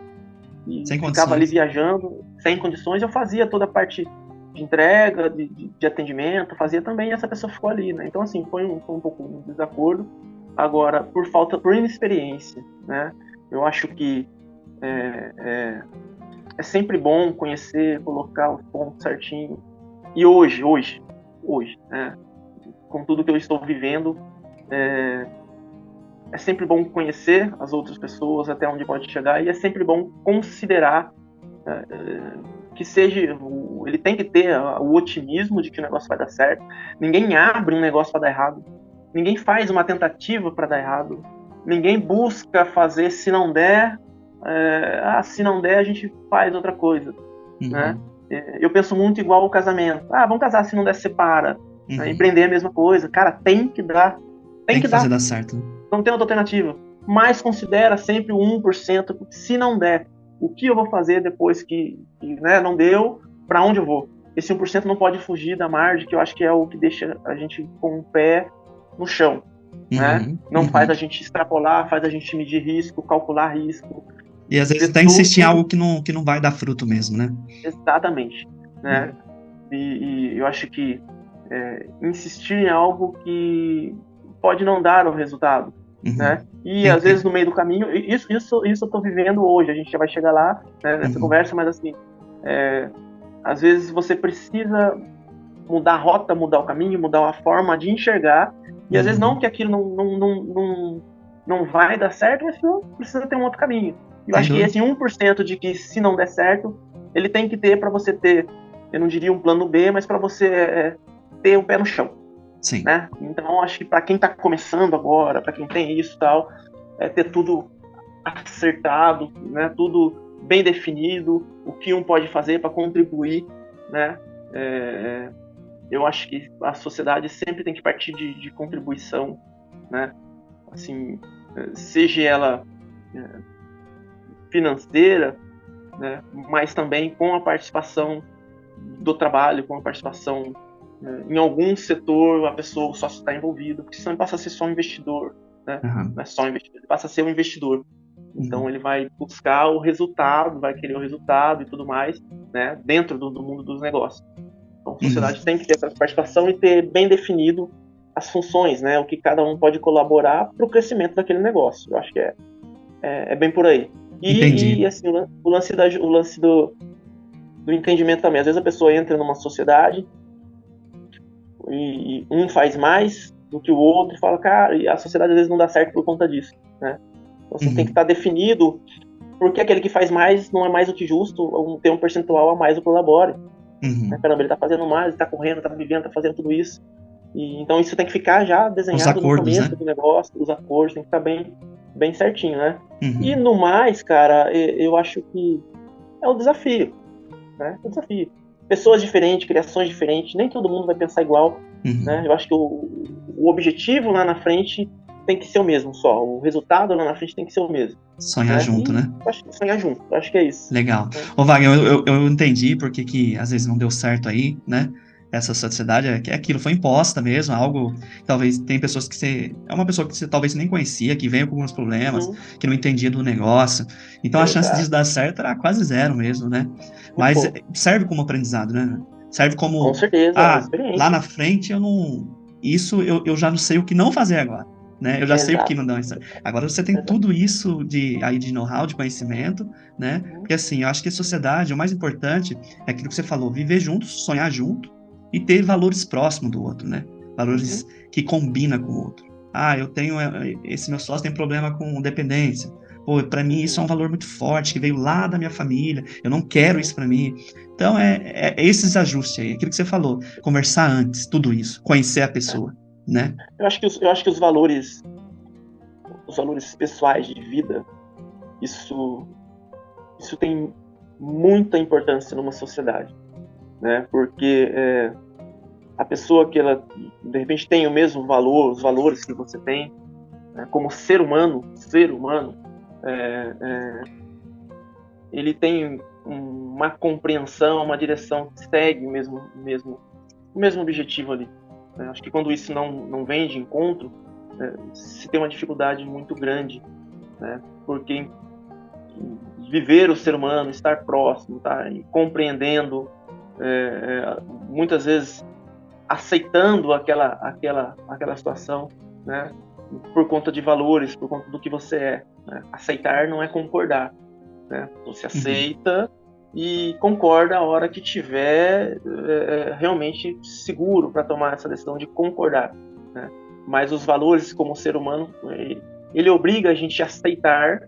Speaker 2: e ficava ali viajando, sem condições. Eu fazia toda a parte de entrega, de atendimento, fazia também, e essa pessoa ficou ali, né? Então, assim, foi um pouco um desacordo. Agora, por inexperiência, né? Eu acho que é sempre bom conhecer, colocar os pontos certinho. E hoje, né? Com tudo que eu estou vivendo, é sempre bom conhecer as outras pessoas, até onde pode chegar, e é sempre bom considerar que seja, ele tem que ter o otimismo de que o negócio vai dar certo. Ninguém abre um negócio para dar errado. Ninguém faz uma tentativa para dar errado. Ninguém busca fazer, se não der, se não der, a gente faz outra coisa. Né? Eu penso muito igual ao casamento. Vamos casar, se não der, separa. Empreender é a mesma coisa. Cara, tem que dar. Tem que
Speaker 1: fazer dar certo.
Speaker 2: Não tem outra alternativa. Mas considera sempre o 1%, porque se não der, o que eu vou fazer depois que né, não deu, para onde eu vou? Esse 1% não pode fugir da margem, que eu acho que é o que deixa a gente com o pé no chão. Né? Não faz a gente extrapolar, faz a gente medir risco, calcular risco.
Speaker 1: E às vezes até insistir em algo que não vai dar fruto mesmo, né?
Speaker 2: Exatamente. Né? E eu acho que insistir em algo que pode não dar o resultado. Né? E às vezes no meio do caminho, isso eu tô vivendo hoje, a gente já vai chegar lá, né, nessa conversa, mas assim, às vezes você precisa mudar a rota, mudar o caminho, mudar a forma de enxergar, e às vezes não que aquilo não vai dar certo, mas precisa ter um outro caminho. Eu acho que esse 1% de que se não der certo, ele tem que ter para você ter, eu não diria um plano B, mas para você ter o pé no chão.
Speaker 1: Sim.
Speaker 2: Né? Então, acho que para quem está começando agora, para quem tem isso e tal, ter tudo acertado, né? Tudo bem definido, o que um pode fazer para contribuir, né? Eu acho que a sociedade sempre tem que partir de contribuição, né? Assim, seja ela financeira, né? Mas também com a participação do trabalho, com a participação em algum setor, a pessoa, o sócio está envolvido, porque senão ele passa a ser só um investidor, né? Não é só um investidor, ele passa a ser um investidor. Então ele vai buscar o resultado, vai querer o resultado e tudo mais, né? Dentro do mundo dos negócios. Então a sociedade tem que ter essa participação e ter bem definido as funções, né? O que cada um pode colaborar para o crescimento daquele negócio. Eu acho que é bem por aí. E assim, o lance do entendimento também. Às vezes a pessoa entra numa sociedade e um faz mais do que o outro e fala, cara, e a sociedade às vezes não dá certo por conta disso, né? Então assim, tem que estar definido porque aquele que faz mais não é mais do que justo, tem um percentual a mais do que colabore. Né? Caramba, ele tá fazendo mais, ele tá correndo, tá vivendo, tá fazendo tudo isso. E, então isso tem que ficar já desenhado no começo, né? Do negócio, os acordos, tem que ficar bem certinho, né? E no mais, cara, eu acho que é o desafio, né? É o desafio. Pessoas diferentes, criações diferentes, nem todo mundo vai pensar igual, né? Eu acho que o objetivo lá na frente tem que ser o mesmo só, o resultado lá na frente tem que ser o mesmo.
Speaker 1: Sonhar junto, né?
Speaker 2: Acho que sonhar junto, acho que é isso.
Speaker 1: Legal. Ô Wagner, eu entendi porque que às vezes não deu certo aí, né? essa sociedade, é aquilo, foi imposta mesmo, algo, talvez, tem pessoas que você, é uma pessoa que você talvez nem conhecia, que veio com alguns problemas, que não entendia do negócio, então a chance disso
Speaker 2: Exato.
Speaker 1: dar certo era quase zero mesmo, né?
Speaker 2: Muito
Speaker 1: Mas
Speaker 2: pouco.
Speaker 1: serve como aprendizado, né? Serve
Speaker 2: Com
Speaker 1: como,
Speaker 2: certeza, é uma
Speaker 1: lá
Speaker 2: experiência.
Speaker 1: na frente isso eu já não sei o que não fazer agora, né? Eu já sei o que
Speaker 2: Exato.
Speaker 1: não dá certo. Agora você tem
Speaker 2: Exato.
Speaker 1: tudo isso de know-how, de conhecimento, né?
Speaker 2: Uhum.
Speaker 1: Porque assim, eu acho que a sociedade, o mais importante é aquilo que você falou, viver juntos, sonhar junto e ter valores próximos do outro, né? Valores
Speaker 2: Uhum.
Speaker 1: que combinam com o outro. Eu tenho, esse meu sócio tem problema com dependência. Pô, para mim isso é
Speaker 2: Uhum.
Speaker 1: um valor muito forte, que veio lá da minha família, eu não quero
Speaker 2: Uhum.
Speaker 1: isso para mim. Então, é esses ajustes aí, aquilo que você falou, conversar antes, tudo isso, conhecer a
Speaker 2: É.
Speaker 1: pessoa, né?
Speaker 2: Eu acho que os valores pessoais de vida, isso, isso tem muita importância numa sociedade, né? Porque a pessoa que ela de repente tem o mesmo valor, os valores que você tem, né, como ser humano, é, é, ele tem uma compreensão, uma direção que segue o mesmo objetivo ali, né? Acho que quando isso não vem de encontro, se tem uma dificuldade muito grande, né? Porque viver o ser humano, estar próximo, tá? E compreendendo, muitas vezes aceitando aquela situação, né? Por conta de valores, por conta do que você é, né? Aceitar não é concordar, né? Você
Speaker 1: Uhum.
Speaker 2: aceita e concorda a hora que tiver realmente seguro para tomar essa decisão de concordar, né? Mas os valores como ser humano, ele obriga a gente a aceitar,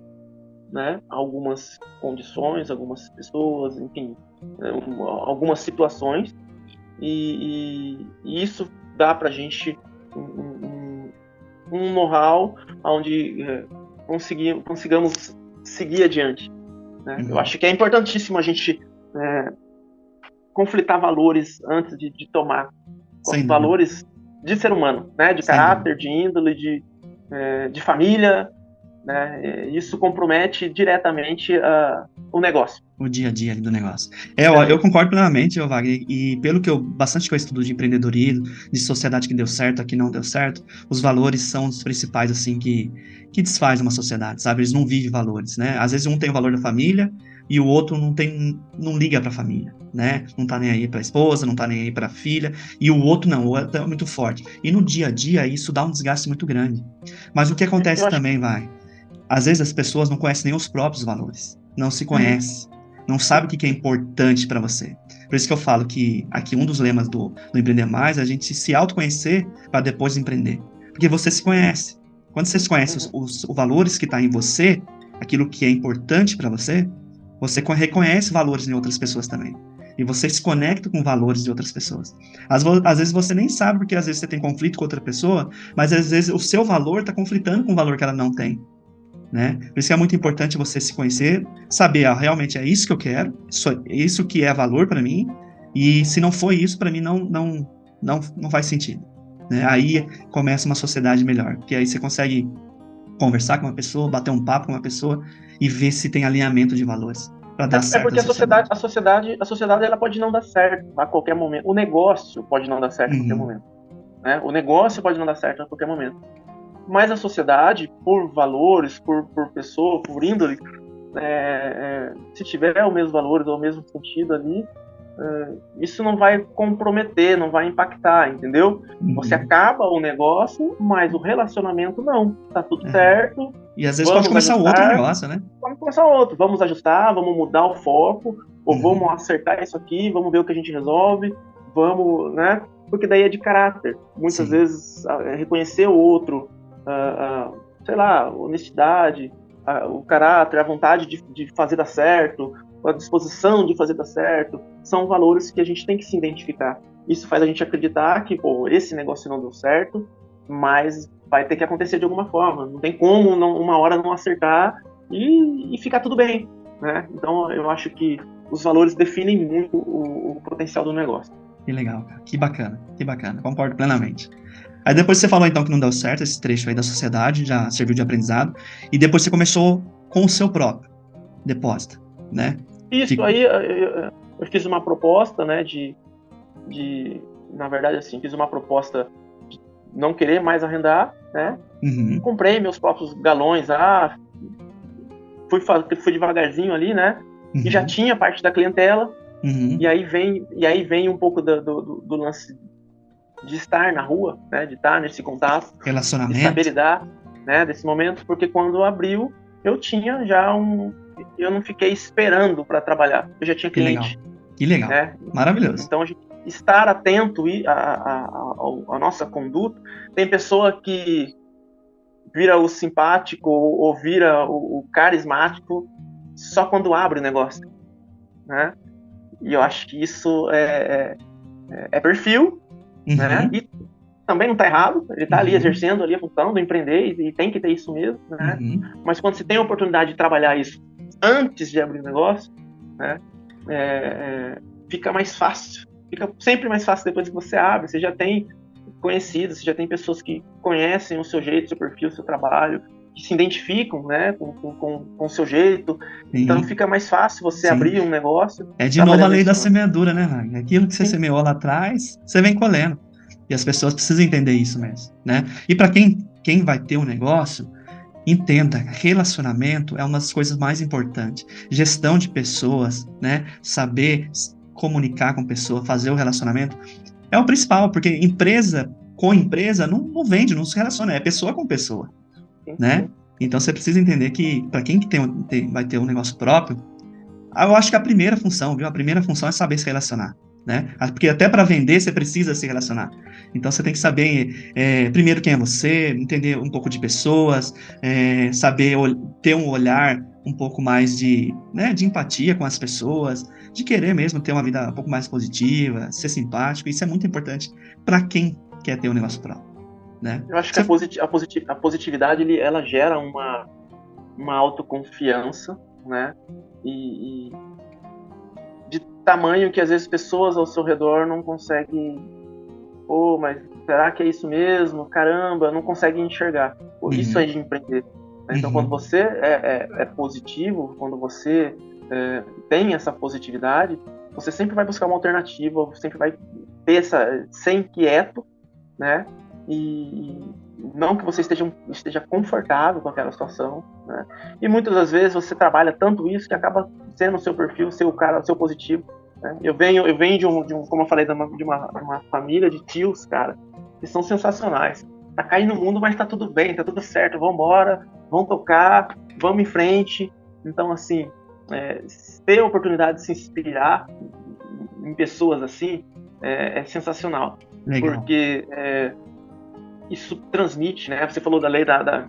Speaker 2: né, algumas condições, algumas pessoas, enfim, algumas situações, e isso dá para a gente um know-how onde consigamos seguir adiante, né? Eu
Speaker 1: Uhum.
Speaker 2: acho que é importantíssimo a gente conflitar valores antes de tomar
Speaker 1: Sem dúvida,
Speaker 2: valores de ser humano, né? De
Speaker 1: sem dúvida.
Speaker 2: caráter, de índole, de família, né? Isso compromete diretamente o negócio.
Speaker 1: O dia a dia ali do negócio.
Speaker 2: Dia a
Speaker 1: Eu
Speaker 2: dia.
Speaker 1: concordo plenamente, Wagner, e pelo que bastante que eu estudo de empreendedorismo, de sociedade que deu certo, aqui não deu certo, os valores são os principais, assim, que desfaz uma sociedade, sabe? Eles não vivem valores, né? Às vezes um tem o valor da família e o outro não liga pra família, né? Não tá nem aí pra esposa, não tá nem aí pra filha, e o outro não, o outro é muito forte. E no dia a dia isso dá um desgaste muito grande. Mas o que
Speaker 2: Eu
Speaker 1: acontece
Speaker 2: acho que
Speaker 1: também, às vezes as pessoas não conhecem nem os próprios valores, não se
Speaker 2: uhum,
Speaker 1: conhecem, não sabe o que é importante para você. Por isso que eu falo que aqui um dos lemas do Empreender Mais é a gente se autoconhecer para depois empreender. Porque você se conhece. Quando você se conhece
Speaker 2: uhum,
Speaker 1: os valores que estão em você, aquilo que é importante para você, você reconhece valores em outras pessoas também. E você se conecta com valores de outras pessoas. Às vezes você nem sabe, porque às vezes você tem conflito com outra pessoa, mas às vezes o seu valor está conflitando com o valor que ela não tem, né? Por isso que é muito importante você se conhecer, saber, realmente é isso que eu quero, isso que é valor para mim, e se não for isso, para mim não faz sentido, né? Aí começa uma sociedade melhor, porque aí você consegue conversar com uma pessoa, bater um papo com uma pessoa e ver se tem alinhamento de valores para dar
Speaker 2: é
Speaker 1: certo a
Speaker 2: porque a sociedade,
Speaker 1: sociedade.
Speaker 2: a sociedade, a sociedade ela pode não dar certo a qualquer momento. O negócio pode não dar certo a qualquer
Speaker 1: Uhum,
Speaker 2: momento, né? O negócio pode não dar certo a qualquer momento. Mas a sociedade, por valores, por pessoa, por índole, se tiver os mesmos valores ou o mesmo sentido ali, isso não vai comprometer, não vai impactar, entendeu? Você
Speaker 1: uhum,
Speaker 2: acaba o negócio, mas o relacionamento não. Tá tudo
Speaker 1: é.
Speaker 2: certo,
Speaker 1: E às vezes pode
Speaker 2: vamos
Speaker 1: começar outro
Speaker 2: ajustar,
Speaker 1: negócio, né?
Speaker 2: vamos começar outro, vamos ajustar, vamos mudar o foco, ou vamos
Speaker 1: Uhum,
Speaker 2: acertar isso aqui, vamos ver o que a gente resolve, vamos, né? Porque daí é de caráter. Muitas
Speaker 1: sim,
Speaker 2: vezes reconhecer o outro, sei lá, honestidade, o caráter, a vontade de fazer dar certo, a disposição de fazer dar certo, são valores que a gente tem que se identificar. Isso faz a gente acreditar que, pô, esse negócio não deu certo, mas vai ter que acontecer de alguma forma. Não tem como uma hora não acertar e ficar tudo bem, né? Então, eu acho que os valores definem muito o potencial do negócio.
Speaker 1: que legal, cara. Que bacana, concordo plenamente. Aí depois você falou então que não deu certo esse trecho aí da sociedade, já serviu de aprendizado, e depois você começou com o seu próprio depósito, né?
Speaker 2: Isso
Speaker 1: Que,
Speaker 2: aí, eu fiz uma proposta, né, de na verdade, assim, fiz uma proposta de não querer mais arrendar, né? Comprei meus próprios galões, fui devagarzinho ali, né? E já tinha parte da clientela. E aí vem um pouco do lance de estar na rua, né? De estar nesse contato,
Speaker 1: Relacionamento.
Speaker 2: de saber lidar, né? Desse momento, porque quando abriu, eu tinha já eu não fiquei esperando para trabalhar, eu já tinha cliente.
Speaker 1: Que legal.
Speaker 2: Né?
Speaker 1: Maravilhoso.
Speaker 2: Então, a gente estar atento à nossa conduta. Tem pessoa que vira o simpático ou vira o carismático só quando abre o negócio, né? E eu acho que isso é perfil, né? E também não está errado, ele está ali exercendo ali a função do empreender e tem que ter isso mesmo, né? Mas quando você tem a oportunidade de trabalhar isso antes de abrir o negócio, né? Fica mais fácil, fica sempre mais fácil depois que você abre. Você já tem conhecidos, você já tem pessoas que conhecem o seu jeito, o seu perfil, o seu trabalho, que se identificam, né, com o seu jeito. Então fica mais fácil você abrir um negócio.
Speaker 1: É de novo a lei da semeadura, né, Ragnar? Aquilo que você semeou lá atrás, você vem colhendo. E as pessoas precisam entender isso mesmo, né? E para quem vai ter um negócio, entenda, relacionamento é uma das coisas mais importantes. Gestão de pessoas, né? Saber comunicar com pessoa, fazer o relacionamento é o principal, porque empresa com empresa não vende, não se relaciona, é pessoa com pessoa, né? Então você precisa entender que para quem vai ter um negócio próprio, eu acho que a primeira função é saber se relacionar, né? Porque até para vender você precisa se relacionar. Então você tem que saber primeiro quem é você, entender um pouco de pessoas, saber ter um olhar um pouco mais de empatia com as pessoas, de querer mesmo ter uma vida um pouco mais positiva, ser simpático. Isso é muito importante para quem quer ter um negócio próprio, né?
Speaker 2: Eu acho que a positividade ela gera uma autoconfiança, né? E de tamanho que às vezes pessoas ao seu redor não conseguem, mas será que é isso mesmo? Caramba, não conseguem enxergar. Isso é de empreender. Né? Então, quando você é positivo, quando você tem essa positividade, você sempre vai buscar uma alternativa, sempre vai ter ser inquieto, né? E não que você esteja confortável com aquela situação, né? E muitas das vezes você trabalha tanto isso que acaba sendo o seu perfil, ser o positivo, né? Eu venho de um, como eu falei, de uma família de tios, cara, que são sensacionais. Tá caindo no mundo, mas tá tudo bem, tá tudo certo, vamos embora, vamos tocar, vamos em frente. Então, assim, ter a oportunidade de se inspirar em pessoas assim é sensacional.
Speaker 1: Legal.
Speaker 2: Porque isso transmite, né? Você falou da lei da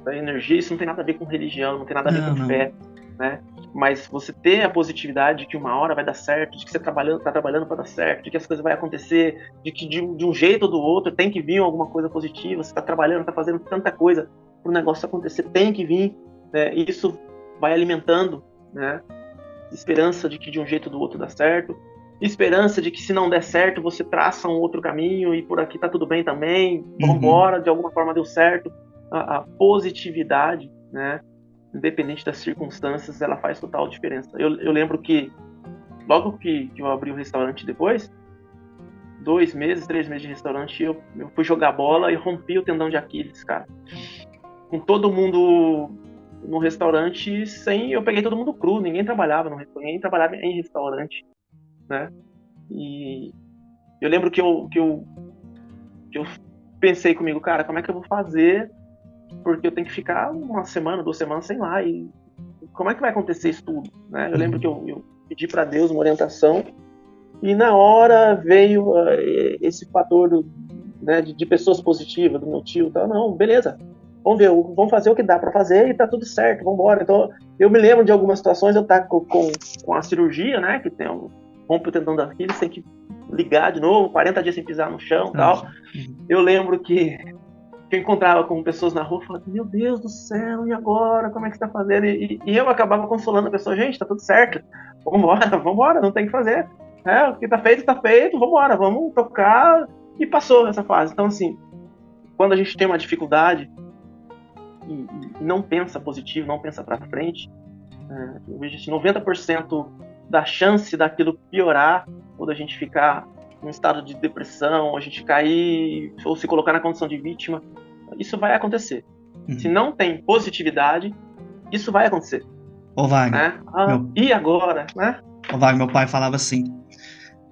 Speaker 2: energia, isso não tem nada a ver com religião, não tem nada a ver com fé, né? Mas você ter a positividade de que uma hora vai dar certo, de que você tá trabalhando para dar certo, de que as coisas vão acontecer, de que de um jeito ou do outro tem que vir alguma coisa positiva, você tá trabalhando, tá fazendo tanta coisa para o negócio acontecer, tem que vir, né? E isso vai alimentando, né? Esperança de que de um jeito ou do outro dá certo, esperança de que se não der certo você traça um outro caminho e por aqui tá tudo bem também, vamos embora, de alguma forma deu certo. A positividade, né, independente das circunstâncias, ela faz total diferença. Eu lembro que logo que eu abri o restaurante depois, 2 meses, 3 meses de restaurante, eu fui jogar bola e rompi o tendão de Aquiles, cara. Com todo mundo no restaurante, eu peguei todo mundo cru, ninguém trabalhava em restaurante, né? E eu lembro que eu pensei comigo, cara, como é que eu vou fazer? Porque eu tenho que ficar 1 semana, 2 semanas sem lá. E como é que vai acontecer isso tudo? Né? Eu lembro que eu pedi para Deus uma orientação e na hora veio esse fator de pessoas positivas, do meu tio e tal. Não, beleza, vamos fazer o que dá para fazer e tá tudo certo, vamos embora. Então, eu me lembro de algumas situações, eu tava com a cirurgia, né, que rompe o tendão da Aquiles, tem que ligar de novo, 40 dias sem pisar no chão e tal. Eu lembro que eu encontrava com pessoas na rua e falava, meu Deus do céu, e agora? Como é que você tá fazendo? E eu acabava consolando a pessoa, gente, tá tudo certo, vambora, não tem o que fazer. O que tá feito, vambora, vamos tocar. E passou essa fase. Então, assim, quando a gente tem uma dificuldade e não pensa positivo, não pensa pra frente, eu vejo assim, 90% da chance daquilo piorar ou da gente ficar num estado de depressão, a gente cair ou se colocar na condição de vítima, isso vai acontecer. Se não tem positividade, isso vai acontecer.
Speaker 1: Ô Wagner,
Speaker 2: né? E agora, né?
Speaker 1: Ô Wagner, meu pai falava assim,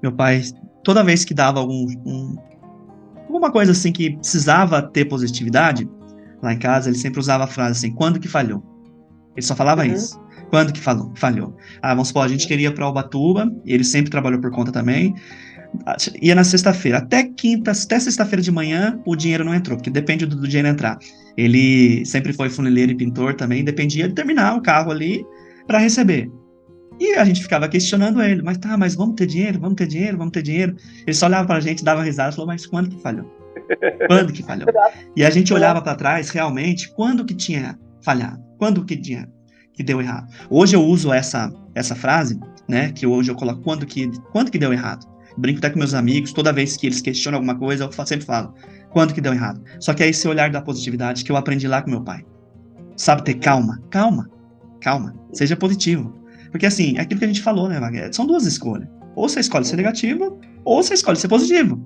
Speaker 1: meu pai, toda vez que dava alguma coisa assim que precisava ter positividade, lá em casa, ele sempre usava a frase assim, quando que falhou? Ele só falava isso. Quando que falhou? Vamos supor, a gente queria ir para Ubatuba, e ele sempre trabalhou por conta também, ia na sexta-feira, até sexta-feira de manhã, o dinheiro não entrou, porque depende do dinheiro entrar. Ele sempre foi funileiro e pintor também, dependia de terminar o carro ali para receber. E a gente ficava questionando ele, mas vamos ter dinheiro, vamos ter dinheiro, vamos ter dinheiro. Ele só olhava pra gente, dava risada e falou, mas quando que falhou? Quando que falhou? E a gente olhava para trás, realmente, quando que tinha falhado? Quando que deu errado? Hoje eu uso essa frase, né, que hoje eu coloco quando que deu errado. Eu brinco até com meus amigos, toda vez que eles questionam alguma coisa, eu sempre falo, quando que deu errado? Só que é esse olhar da positividade que eu aprendi lá com meu pai. Sabe ter calma, seja positivo. Porque assim, é aquilo que a gente falou, né, Wagner? São duas escolhas. Ou você escolhe ser negativo, ou você escolhe ser positivo.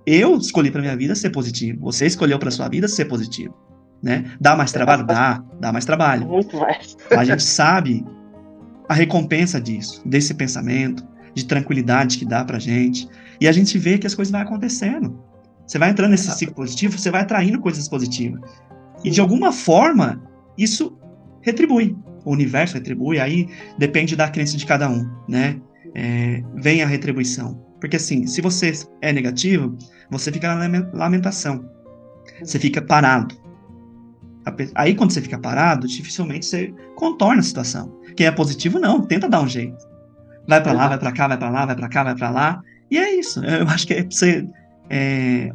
Speaker 1: Eu escolhi pra minha vida ser positivo. Você escolheu pra sua vida ser positivo. Né? Dá mais trabalho? Dá mais trabalho.
Speaker 2: Muito mais.
Speaker 1: Mas a gente sabe a recompensa disso, desse pensamento, de tranquilidade que dá pra gente. E a gente vê que as coisas vão acontecendo. Você vai entrando nesse ciclo positivo, você vai atraindo coisas positivas. E de alguma forma, isso retribui. O universo retribui, aí depende da crença de cada um, né? Vem a retribuição. Porque assim, se você é negativo, você fica na lamentação. Você fica parado. Aí quando você fica parado, dificilmente você contorna a situação. Quem é positivo, não, tenta dar um jeito. Vai pra lá, vai pra cá, vai pra lá, vai pra cá, vai pra lá. E é isso. Eu acho que é pra você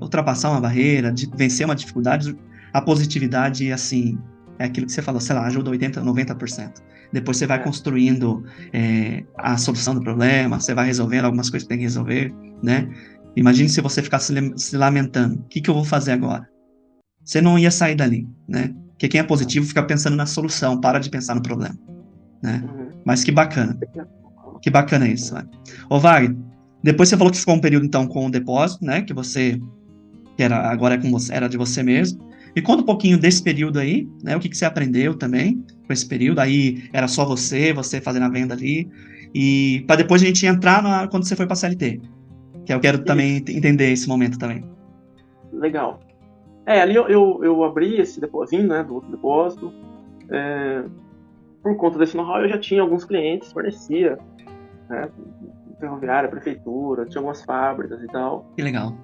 Speaker 1: ultrapassar uma barreira, vencer uma dificuldade, a positividade, assim, é aquilo que você falou, sei lá, ajuda 80%, 90%. Depois você vai construindo a solução do problema, você vai resolvendo algumas coisas que tem que resolver, né? Imagine se você ficar se lamentando. O que eu vou fazer agora? Você não ia sair dali, né? Porque quem é positivo fica pensando na solução, para de pensar no problema, né? Mas que bacana. Que bacana isso, né? Ô, Wagner, depois você falou que ficou um período, então, com o depósito, né? Agora é com você, era de você mesmo. Me conta um pouquinho desse período aí, né? O que você aprendeu também com esse período. Aí era só você fazendo a venda ali. E para depois a gente entrar quando você foi para a CLT. Que eu quero também entender esse momento também.
Speaker 2: Legal. Ali eu abri esse depósito, né? Do outro depósito. Por conta desse know-how, eu já tinha alguns clientes, fornecia, né? Ferroviária, prefeitura, tinha algumas fábricas e tal.
Speaker 1: Que legal.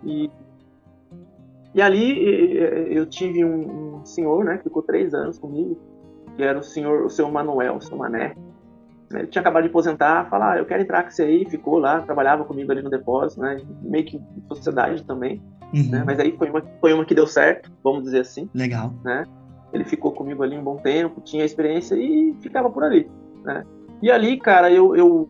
Speaker 2: E ali eu tive um senhor, né, que ficou 3 anos comigo, que era o seu Manuel, o seu Mané. Ele tinha acabado de aposentar, falar, eu quero entrar com você aí, ficou lá, trabalhava comigo ali no depósito, né, meio que em sociedade também, né, mas aí foi uma que deu certo, vamos dizer assim.
Speaker 1: Legal.
Speaker 2: Né, ele ficou comigo ali um bom tempo, tinha experiência e ficava por ali, né. E ali, cara, eu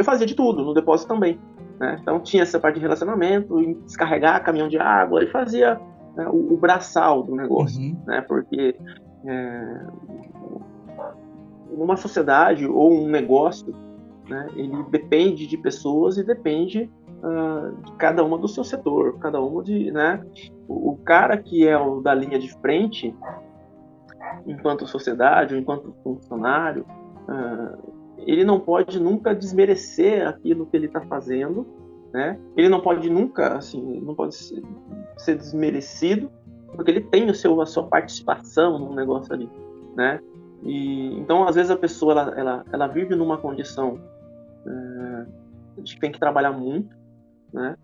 Speaker 2: fazia de tudo, no depósito também. Né? Então tinha essa parte de relacionamento, descarregar caminhão de água e fazia, né, o braçal do negócio, né? Porque uma sociedade ou um negócio, né, ele depende de pessoas e depende de cada uma do seu setor, cada uma né, o cara que é o da linha de frente, enquanto sociedade ou enquanto funcionário, ele não pode nunca desmerecer aquilo que ele está fazendo, né? Ele não pode nunca, assim, não pode ser desmerecido, porque ele tem a sua participação no negócio ali, né? E então, às vezes a pessoa ela vive numa condição de que tem que trabalhar muito, né?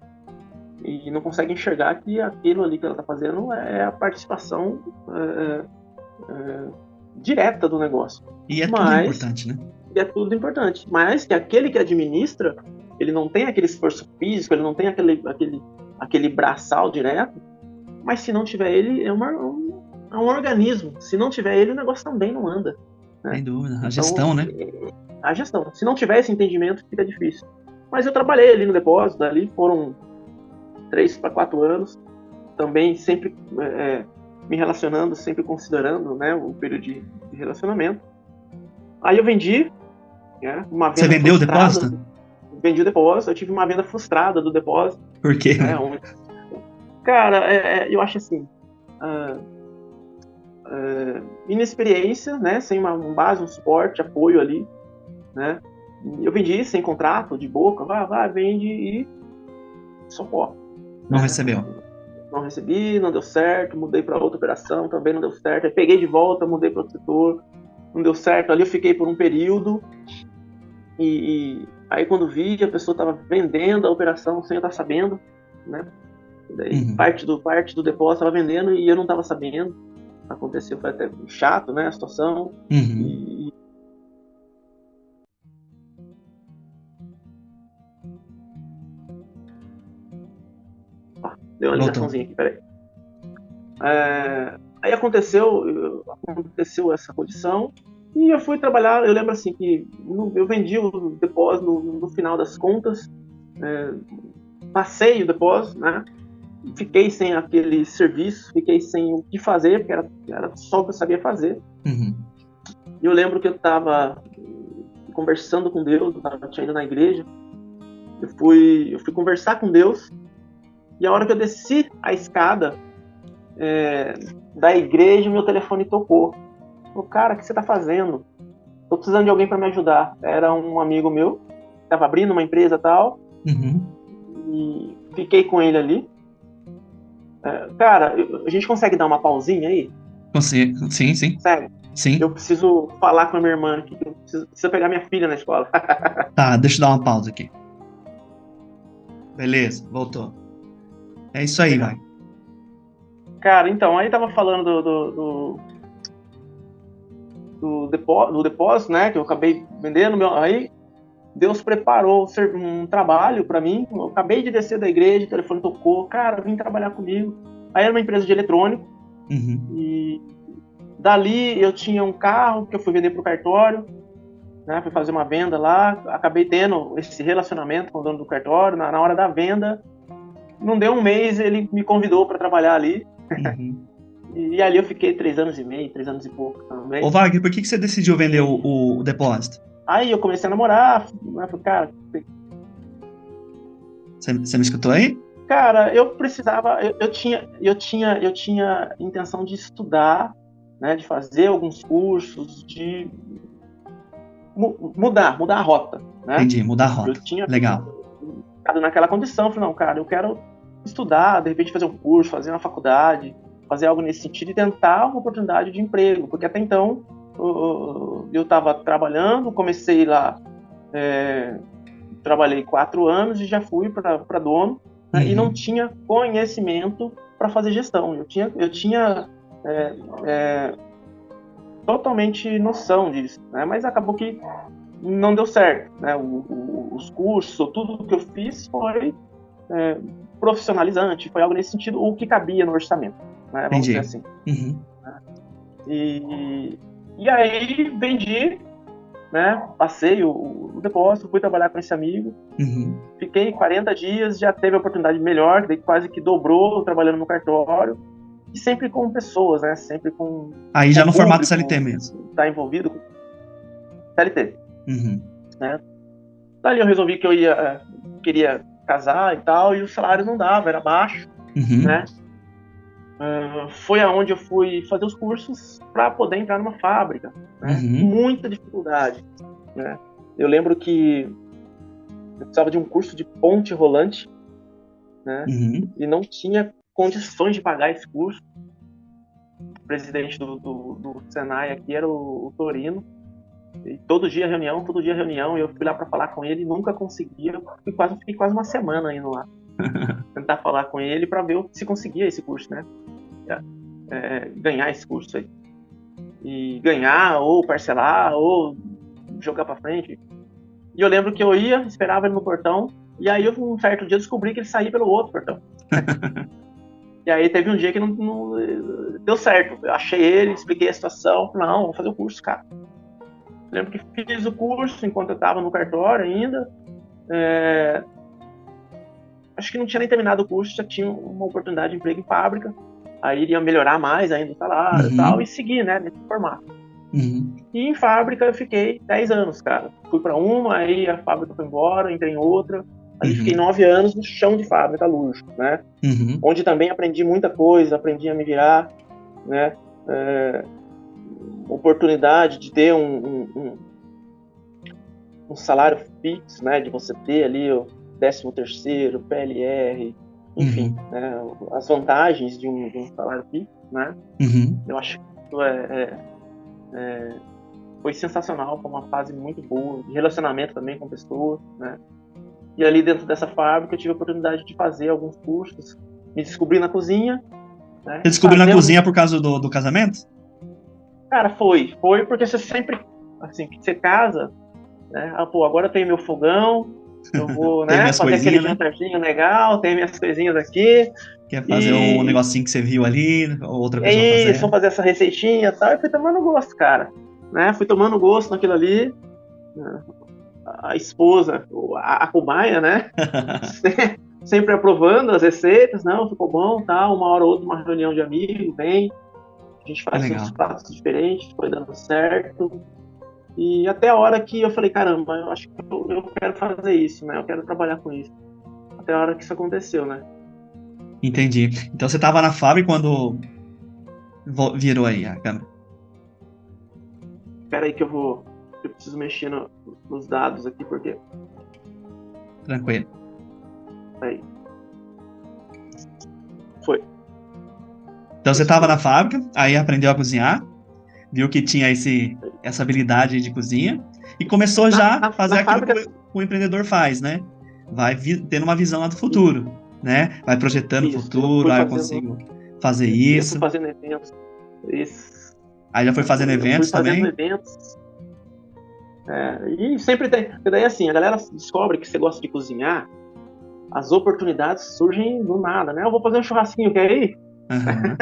Speaker 2: E não consegue enxergar que aquilo ali que ela está fazendo é a participação direta do negócio.
Speaker 1: E tudo importante, né?
Speaker 2: E é tudo importante, mas que aquele que administra, ele não tem aquele esforço físico, ele não tem aquele braçal direto, mas se não tiver ele, é um organismo. Se não tiver ele, o negócio também não anda. Né?
Speaker 1: Sem dúvida. A gestão, né?
Speaker 2: A gestão. Se não tiver esse entendimento, fica difícil. Mas eu trabalhei ali no depósito, ali foram 3 para 4 anos, também sempre me relacionando, sempre considerando, né, o período de relacionamento. Aí eu vendi, né, uma venda.
Speaker 1: Você vendeu o depósito?
Speaker 2: vendi o depósito, eu tive uma venda frustrada do depósito.
Speaker 1: Por quê?
Speaker 2: Né? Cara, eu acho assim, inexperiência, né? Sem uma base, um suporte, apoio ali, né? Eu vendi sem contrato, de boca, vai, vende e só
Speaker 1: Não recebeu.
Speaker 2: Não recebi, não deu certo, mudei para outra operação, também não deu certo. Aí peguei de volta, mudei para outro setor, não deu certo. Ali eu fiquei por um período e aí quando vi, a pessoa estava vendendo a operação sem eu estar sabendo, né? Daí, parte do depósito estava vendendo e eu não estava sabendo. Aconteceu, foi até chato, né, a situação. Deu uma ligaçãozinha aqui, peraí. Aí aconteceu essa condição e eu fui trabalhar. Eu lembro assim que eu vendi o depósito no final das contas, passei o depósito, né? Fiquei sem aquele serviço, fiquei sem o que fazer, porque era só o que eu sabia fazer. E eu lembro que eu estava conversando com Deus, eu tinha ido na igreja, eu fui conversar com Deus, e a hora que eu desci a escada da igreja, meu telefone tocou. Eu, cara, o que você está fazendo? Estou precisando de alguém para me ajudar. Era um amigo meu, estava abrindo uma empresa e tal, e fiquei com ele ali. Cara, a gente consegue dar uma pausinha aí?
Speaker 1: Consigo, sim.
Speaker 2: Sério?
Speaker 1: Sim.
Speaker 2: Eu preciso falar com a minha irmã aqui, eu preciso pegar minha filha na escola.
Speaker 1: Tá, deixa eu dar uma pausa aqui. Beleza, voltou. É isso aí, vai.
Speaker 2: Cara, então, aí tava falando do depósito, né, que eu acabei vendendo, aí Deus preparou um trabalho para mim. Eu acabei de descer da igreja, o telefone tocou, cara, vim trabalhar comigo. Aí era uma empresa de eletrônico, e dali eu tinha um carro que eu fui vender pro cartório, né, fui fazer uma venda lá, acabei tendo esse relacionamento com o dono do cartório. Na hora da venda, não deu um mês, ele me convidou para trabalhar ali. E ali eu fiquei 3 anos e meio, 3 anos e pouco também.
Speaker 1: Ô Wagner, por que você decidiu vender o depósito?
Speaker 2: Aí eu comecei a namorar, né? Falei, cara...
Speaker 1: Você me escutou aí?
Speaker 2: Cara, eu precisava... Eu tinha intenção de estudar, né? De fazer alguns cursos, de mudar a rota, né?
Speaker 1: Entendi, mudar a rota.
Speaker 2: Eu tinha
Speaker 1: Legal.
Speaker 2: ficado naquela condição. Falei, não, cara, eu quero estudar, de repente fazer um curso, fazer uma faculdade, fazer algo nesse sentido e tentar uma oportunidade de emprego, porque até então eu estava trabalhando, comecei lá, trabalhei 4 anos e já fui para dono, né, e não tinha conhecimento para fazer gestão. Eu tinha totalmente noção disso, né, mas acabou que não deu certo, né, os cursos, tudo que eu fiz foi profissionalizante, foi algo nesse sentido, o que cabia no orçamento, né, vamos dizer assim. E aí vendi, né? Passei o depósito, fui trabalhar com esse amigo, fiquei 40 dias, já teve a oportunidade melhor, daí quase que dobrou trabalhando no cartório, e sempre com pessoas, né? Sempre com...
Speaker 1: Aí já no formato CLT mesmo.
Speaker 2: Tá envolvido com CLT. Né? Dali eu resolvi que eu queria casar e tal, e o salário não dava, era baixo, né? Foi aonde eu fui fazer os cursos para poder entrar numa fábrica, né? Muita dificuldade, né? Eu lembro que eu precisava de um curso de ponte rolante, né? E não tinha condições de pagar esse curso. O presidente do Senai aqui era o Torino, e todo dia reunião, e eu fui lá para falar com ele e nunca conseguia. Fiquei quase uma semana indo lá tentar falar com ele para ver se conseguia esse curso, né? Ganhar esse curso aí. E ganhar, ou parcelar, ou jogar para frente. E eu lembro que eu esperava ele no portão, e aí um certo dia eu descobri que ele saía pelo outro portão. E aí teve um dia que não deu certo. Eu achei ele, expliquei a situação, falei, não, vou fazer o curso, cara. Eu lembro que fiz o curso enquanto eu estava no cartório ainda. Acho que não tinha nem terminado o curso, já tinha uma oportunidade de emprego em fábrica. Aí iria melhorar mais ainda o salário e tal, e seguir, né, nesse formato.
Speaker 1: Uhum.
Speaker 2: E em fábrica eu fiquei 10 anos, cara. Fui para uma, aí a fábrica foi embora, entrei em outra. Aí fiquei 9 anos no chão de fábrica, luxo, né?
Speaker 1: Uhum.
Speaker 2: Onde também aprendi muita coisa, aprendi a me virar, né? Oportunidade de ter um salário fixo, né? De você ter ali o 13º, PLR, enfim,
Speaker 1: Uhum.
Speaker 2: né? As vantagens de um salário fixo, né?
Speaker 1: Uhum.
Speaker 2: Eu acho que isso foi sensacional, foi uma fase muito boa, de relacionamento também com pessoas, né? E ali dentro dessa fábrica eu tive a oportunidade de fazer alguns cursos, me descobri na cozinha, né?
Speaker 1: Você descobriu na cozinha por causa do casamento?
Speaker 2: Cara, foi porque você sempre, assim, que você casa, né? Ah, pô, agora eu tenho meu fogão, eu vou,
Speaker 1: Tem
Speaker 2: né,
Speaker 1: minhas
Speaker 2: fazer aquele
Speaker 1: coisinhas, né?
Speaker 2: jantarzinho legal, tenho minhas coisinhas aqui,
Speaker 1: Quer fazer um
Speaker 2: e
Speaker 1: negocinho que você viu ali, ou outra pessoa
Speaker 2: é isso,
Speaker 1: fazendo.
Speaker 2: vamos fazer essa receitinha e tal, e fui tomando gosto, cara, né? Fui tomando gosto naquilo ali, né? A esposa, a cobaia, né? Sempre aprovando as receitas, não, ficou bom, tal, uma hora ou outra, uma reunião de amigos, vem, a gente
Speaker 1: Que
Speaker 2: faz uns
Speaker 1: legal.
Speaker 2: pratos diferentes, foi dando certo. E até a hora que eu falei, caramba, eu acho que eu quero fazer isso, né? Eu quero trabalhar com isso. Até a hora que isso aconteceu, né?
Speaker 1: Entendi. Então você estava na fábrica quando virou aí a câmera.
Speaker 2: Espera aí que eu preciso mexer nos dados aqui, porque
Speaker 1: Tranquilo.
Speaker 2: aí foi.
Speaker 1: Então você
Speaker 2: Isso
Speaker 1: estava
Speaker 2: foi.
Speaker 1: na fábrica, aí aprendeu a cozinhar, viu que tinha essa habilidade de cozinha e começou
Speaker 2: Na,
Speaker 1: já a
Speaker 2: na,
Speaker 1: fazer
Speaker 2: na
Speaker 1: aquilo que
Speaker 2: fábrica,
Speaker 1: o empreendedor faz, né? Vai tendo uma visão lá do futuro, né? Vai projetando o
Speaker 2: isso, eu
Speaker 1: futuro,
Speaker 2: fui
Speaker 1: ah, eu
Speaker 2: fazendo,
Speaker 1: consigo fazer
Speaker 2: eu fui
Speaker 1: isso.
Speaker 2: fazendo eventos, isso,
Speaker 1: Aí já foi fazendo
Speaker 2: eu fui
Speaker 1: eventos
Speaker 2: fazendo
Speaker 1: também.
Speaker 2: eventos, e sempre tem, porque daí assim, a galera descobre que você gosta de cozinhar, as oportunidades surgem do nada, né? Eu vou fazer um churrasquinho, quer ir?
Speaker 1: Aham,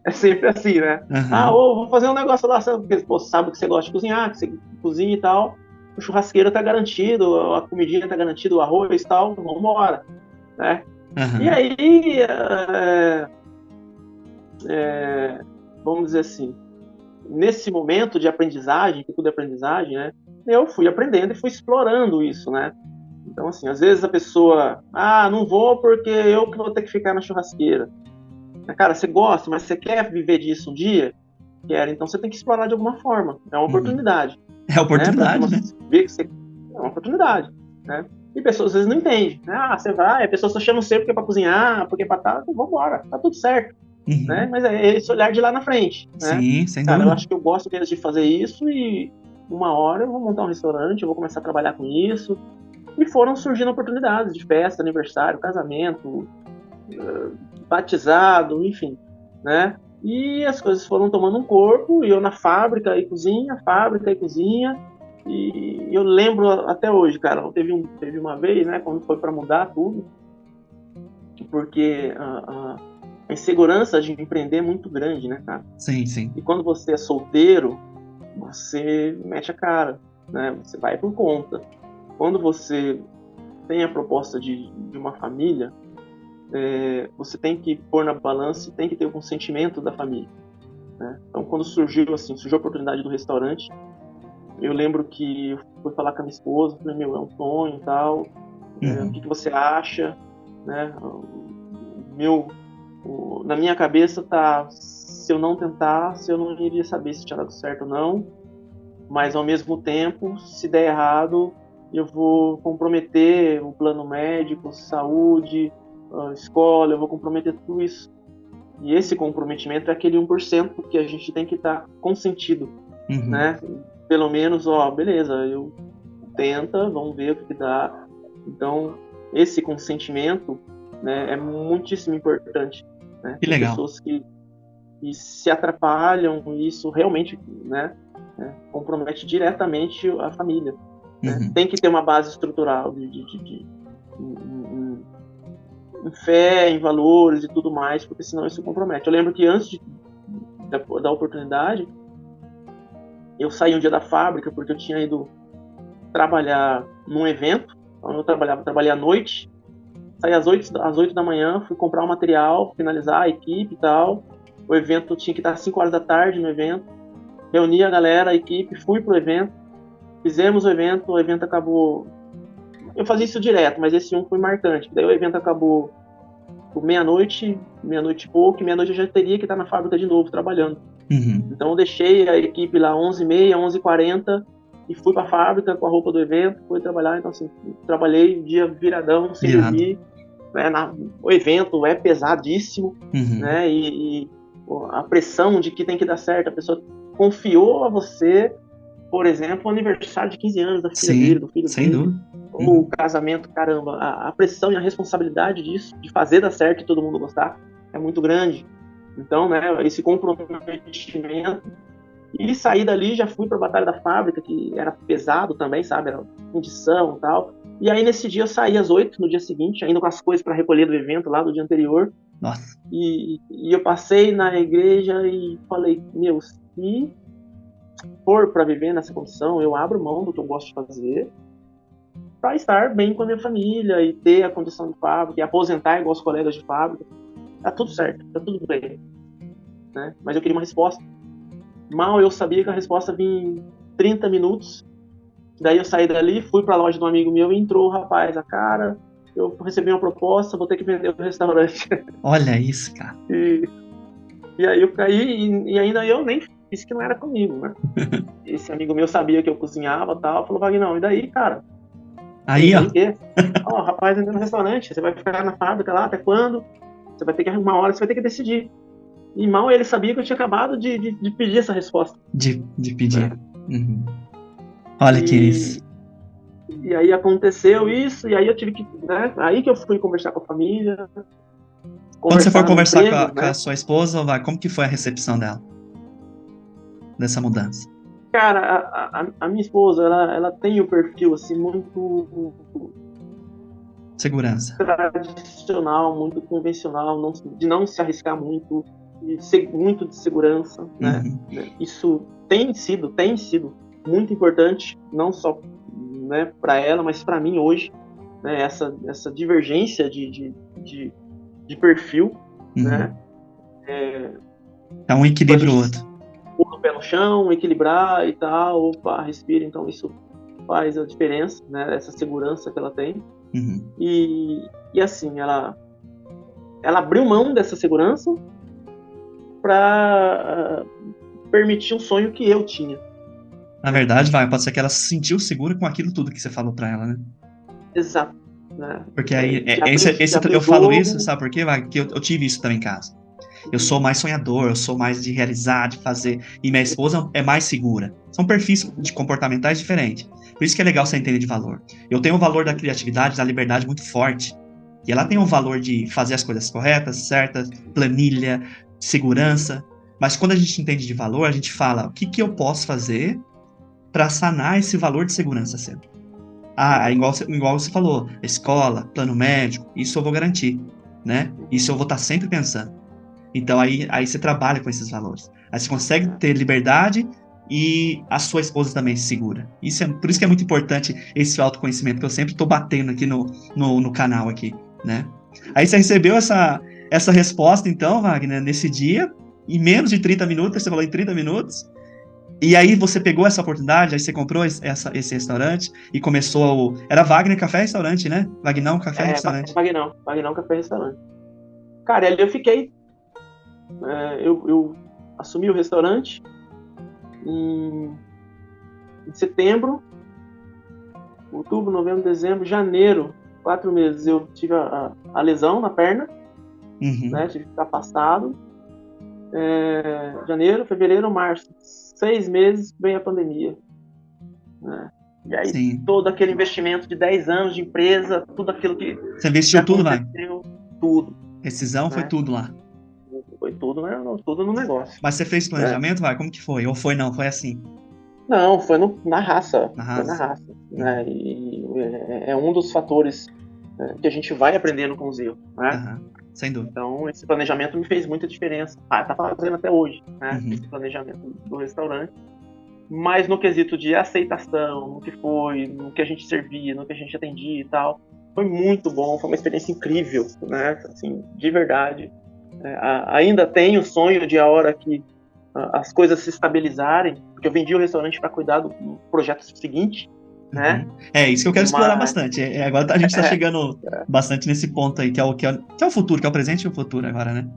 Speaker 2: É sempre assim, né? Ah,
Speaker 1: aham,
Speaker 2: ô, vou fazer um negócio lá, sabe? Porque pô, sabe que você gosta de cozinhar, que você cozinha e tal. O churrasqueiro tá garantido, a comidinha tá garantida, o arroz e tal, vambora, né? E
Speaker 1: aham,
Speaker 2: aí, vamos dizer assim, nesse momento de aprendizagem, que tudo é aprendizagem, né? Eu fui aprendendo e fui explorando isso, né? Então, assim, às vezes a pessoa, não vou porque eu que vou ter que ficar na churrasqueira. Cara, você gosta, mas você quer viver disso um dia? Quero. Então você tem que explorar de alguma forma. É uma
Speaker 1: uhum.
Speaker 2: oportunidade,
Speaker 1: É
Speaker 2: né? Para
Speaker 1: oportunidade, né?
Speaker 2: ver que você é uma oportunidade, né? E pessoas às vezes não entendem. Você vai, a pessoa só chama você porque é para cozinhar, porque é para tá, vamos embora, tá tudo certo, né?
Speaker 1: Uhum.
Speaker 2: Mas é esse olhar de lá na frente, né?
Speaker 1: Sim, sem
Speaker 2: Cara, eu
Speaker 1: dúvida.
Speaker 2: acho que eu gosto mesmo de fazer isso e uma hora eu vou montar um restaurante, eu vou começar a trabalhar com isso. E foram surgindo oportunidades de festa, aniversário, casamento, batizado, enfim, né? E as coisas foram tomando um corpo, e eu na fábrica e cozinha, fábrica e cozinha, e eu lembro até hoje, cara, teve uma vez, né, quando foi para mudar tudo, porque a insegurança de empreender é muito grande, né, cara?
Speaker 1: Sim, sim.
Speaker 2: E quando você é solteiro, você mete a cara, né? Você vai por conta. Quando você tem a proposta de uma família, você tem que pôr na balança e tem que ter o consentimento da família, né? Então, quando surgiu a oportunidade do restaurante, eu lembro que eu fui falar com a minha esposa, falei, meu, é um sonho e tal, o
Speaker 1: Uhum.
Speaker 2: que você acha, né? Meu, na minha cabeça tá, se eu não tentasse, eu não iria saber se tinha dado certo ou não, mas ao mesmo tempo, se der errado, eu vou comprometer o plano médico, saúde, a escola, eu vou comprometer tudo isso. E esse comprometimento é aquele 1% que a gente tem que estar consentido,
Speaker 1: Uhum.
Speaker 2: né? Pelo menos, ó, beleza, eu tenta, vamos ver o que dá. Então, esse consentimento, né, é muitíssimo importante, né?
Speaker 1: Que
Speaker 2: Tem
Speaker 1: legal.
Speaker 2: pessoas que se atrapalham e isso realmente, compromete diretamente a família, né?
Speaker 1: Uhum.
Speaker 2: Tem que ter uma base estrutural em, em fé, em valores e tudo mais, porque senão isso compromete. Eu lembro que antes da oportunidade, eu saí um dia da fábrica porque eu tinha ido trabalhar num evento, então eu trabalhei à noite, saí às 8 da manhã, fui comprar o material, finalizar a equipe e tal. O evento tinha que estar às 5 horas da tarde no evento. reuni a galera, a equipe, fui pro evento, fizemos o evento acabou... Eu fazia isso direto, mas esse foi marcante. Daí o evento acabou por meia-noite e pouco, e meia-noite eu já teria que estar na fábrica de novo, trabalhando.
Speaker 1: Uhum.
Speaker 2: Então eu deixei a equipe lá 11h30, 11h40 e fui pra fábrica com a roupa do evento, fui trabalhar. Então assim, trabalhei dia viradão, sem dormir, né? O evento é pesadíssimo, né? E a pressão de que tem que dar certo, a pessoa confiou a você, por exemplo, o aniversário de 15 anos da filha dele, do filho
Speaker 1: sem
Speaker 2: dele,
Speaker 1: dúvida.
Speaker 2: ou o casamento, caramba, a pressão e a responsabilidade disso, de fazer dar certo e todo mundo gostar, é muito grande. Então, né, esse comprometimento. E saí dali, já fui pra Batalha da Fábrica, que era pesado também, sabe? Era condição e tal. E aí, nesse dia, eu saí às 8h, no dia seguinte, ainda com as coisas para recolher do evento lá do dia anterior.
Speaker 1: Nossa.
Speaker 2: E eu passei na igreja e falei, meu, se for para viver nessa condição, eu abro mão do que eu gosto de fazer para estar bem com a minha família e ter a condição de fábrica, e aposentar igual os colegas de fábrica. Tá tudo certo, tá tudo bem. Né? Mas eu queria uma resposta. Mal eu sabia que a resposta vinha em 30 minutos. Daí eu saí dali, fui pra loja de um amigo meu e entrou o rapaz. Cara, eu recebi uma proposta, vou ter que vender o restaurante.
Speaker 1: Olha isso, cara.
Speaker 2: E aí eu caí e ainda eu nem disse que não era comigo, né? Esse amigo meu sabia que eu cozinhava e tal. Falou, Vagnão, e daí, cara?
Speaker 1: Aí, ó.
Speaker 2: Ó, rapaz vendendo no restaurante, você vai ficar na fábrica lá até quando? Você vai ter que arrumar uma hora, você vai ter que decidir. E mal ele sabia que eu tinha acabado de pedir essa resposta.
Speaker 1: De pedir. Uhum. Olha que isso.
Speaker 2: E aí aconteceu isso, e aí eu tive que... Né, aí que eu fui conversar com a família.
Speaker 1: Quando você for conversar com a sua esposa, como que foi a recepção dela? Dessa mudança?
Speaker 2: Cara, a minha esposa, ela tem o perfil, assim, muito...
Speaker 1: Segurança.
Speaker 2: Tradicional, muito convencional, de não se arriscar muito, muito de segurança, né? Isso tem sido muito importante, não só, né, para ela, mas para mim hoje, né? Essa divergência de perfil, né?
Speaker 1: É um equilíbrio outro.
Speaker 2: Pôr o pé no chão, equilibrar e tal, opa, respira, então isso faz a diferença, né? Essa segurança que ela tem. E assim, ela abriu mão dessa segurança para permitir um sonho que eu tinha.
Speaker 1: Na verdade, pode ser que ela se sentiu segura com aquilo tudo que você falou para ela, né?
Speaker 2: Exato. Né?
Speaker 1: Porque aí, eu falo isso, sabe por quê? Porque eu tive isso também em casa. Eu sou mais sonhador, eu sou mais de realizar, de fazer. E minha esposa é mais segura. São perfis de comportamentais diferentes. Por isso que é legal você entender de valor. Eu tenho o valor da criatividade, da liberdade muito forte. E ela tem o valor de fazer as coisas corretas, certas, planilha, segurança. Mas quando a gente entende de valor, a gente fala, o que eu posso fazer para sanar esse valor de segurança sempre? Igual você falou, escola, plano médico, isso eu vou garantir, né? Isso eu vou estar sempre pensando. Então aí você trabalha com esses valores. Aí você consegue ter liberdade e a sua esposa também se segura. Por isso que é muito importante esse autoconhecimento que eu sempre estou batendo aqui no canal aqui, né? Aí você recebeu essa resposta então, Wagner, nesse dia, em menos de 30 minutos, você falou em 30 minutos, e aí você pegou essa oportunidade, aí você comprou esse restaurante e começou... Era Wagner Café e Restaurante, né? Vagnão Café e Restaurante.
Speaker 2: Vagnão Café e Restaurante. Cara, ali eu fiquei... Eu assumi o restaurante em setembro, outubro, novembro, dezembro, janeiro, 4 meses. Eu tive a lesão na perna, né? Tive que ficar afastado. Janeiro, fevereiro, março, 6 meses, vem a pandemia, né? E aí Sim. Todo aquele investimento de 10 anos de empresa, tudo aquilo que
Speaker 1: você investiu tudo lá?
Speaker 2: Tudo.
Speaker 1: Decisão, né? Foi tudo lá?
Speaker 2: Foi tudo, né? Tudo no negócio.
Speaker 1: Mas você fez planejamento, Como que foi? Ou foi não? Foi assim?
Speaker 2: Não, foi na raça. Foi na raça. Né? E é um dos fatores, né, que a gente vai aprendendo com os erros, né?
Speaker 1: Sem dúvida.
Speaker 2: Então, esse planejamento me fez muita diferença. Tá fazendo até hoje, né? Esse planejamento do restaurante. Mas no quesito de aceitação, no que foi, no que a gente servia, no que a gente atendia e tal, foi muito bom, foi uma experiência incrível, né? Assim, de verdade. Ainda tenho o sonho de a hora que as coisas se estabilizarem, porque eu vendi o restaurante para cuidar do projeto seguinte, né?
Speaker 1: É isso que eu quero explorar bastante. Agora a gente tá chegando bastante nesse ponto aí, que é o futuro, que é o presente e o futuro agora, né?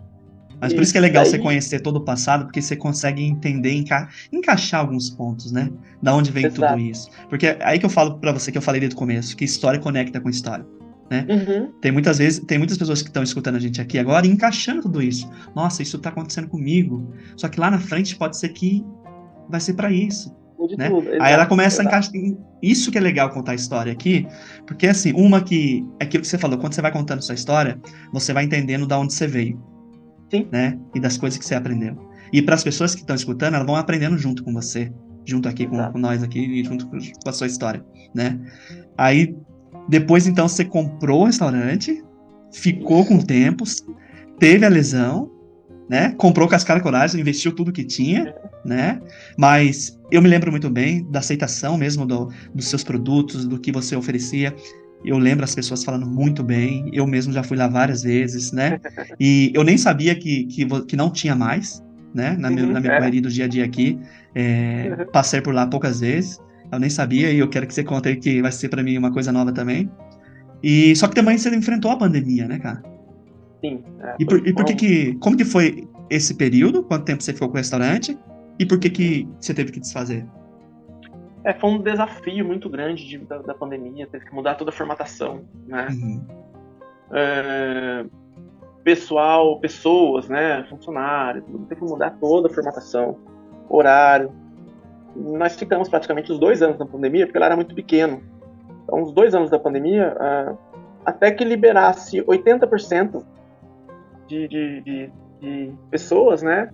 Speaker 1: Mas por isso que é legal você conhecer todo o passado, porque você consegue entender, encaixar alguns pontos, né? Da onde vem tudo isso. Porque é aí que eu falo pra você, que eu falei desde o começo, que história conecta com história, né? Tem muitas pessoas que estão escutando a gente aqui agora e encaixando tudo isso. Nossa, isso tá acontecendo comigo. Só que lá na frente pode ser que vai ser pra isso. Né? Aí ela começa a encaixar. Isso que é legal contar a história aqui, porque assim, é aquilo que você falou, quando você vai contando sua história, você vai entendendo de onde você veio.
Speaker 2: Sim.
Speaker 1: Né? E das coisas que você aprendeu. E para as pessoas que estão escutando, elas vão aprendendo junto com você, junto aqui com nós aqui e junto com a sua história, né? Aí depois então você comprou o restaurante, ficou com tempos, teve a lesão, né? Comprou com as caras coragem, investiu tudo que tinha, né? Mas eu me lembro muito bem da aceitação mesmo dos seus produtos, do que você oferecia. Eu lembro as pessoas falando muito bem, eu mesmo já fui lá várias vezes, né? E eu nem sabia que não tinha mais, né? Na minha correria do dia a dia aqui. Passei por lá poucas vezes, eu nem sabia, e eu quero que você conte aí que vai ser pra mim uma coisa nova também. E só que também você enfrentou a pandemia, né, cara?
Speaker 2: Sim.
Speaker 1: Como que foi esse período? Quanto tempo você ficou com o restaurante? E por que você teve que desfazer?
Speaker 2: Foi um desafio muito grande da pandemia, teve que mudar toda a formatação, né? Pessoas, né? Funcionários, teve que mudar toda a formatação, horário. Nós ficamos praticamente os 2 anos da pandemia, porque ela era muito pequeno. Então, os 2 anos da pandemia, até que liberasse 80% de pessoas, né?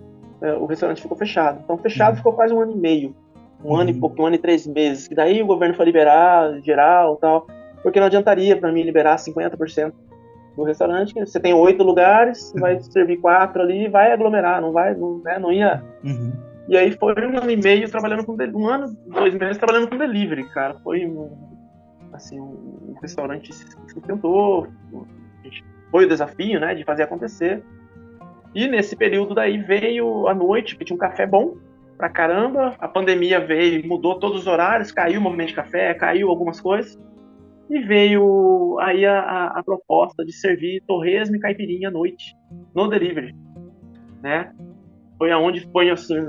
Speaker 2: O restaurante ficou fechado. Então, fechado ficou quase 1 ano e meio. 1 ano e pouco, 1 ano e 3 meses. E daí o governo foi liberar geral e tal, porque não adiantaria para mim liberar 50% do restaurante, que você tem 8 lugares, vai servir 4 ali, vai aglomerar, não ia. E aí foi 1 ano e meio trabalhando com 1 ano, 2 meses trabalhando com delivery, cara. Foi um restaurante se sustentou, foi o desafio, né, de fazer acontecer. E nesse período daí veio a noite, que tinha um café bom pra caramba, a pandemia veio, mudou todos os horários, caiu o movimento de café, caiu algumas coisas, e veio aí a proposta de servir torresmo e caipirinha à noite, no delivery, né? Foi aonde foi, assim,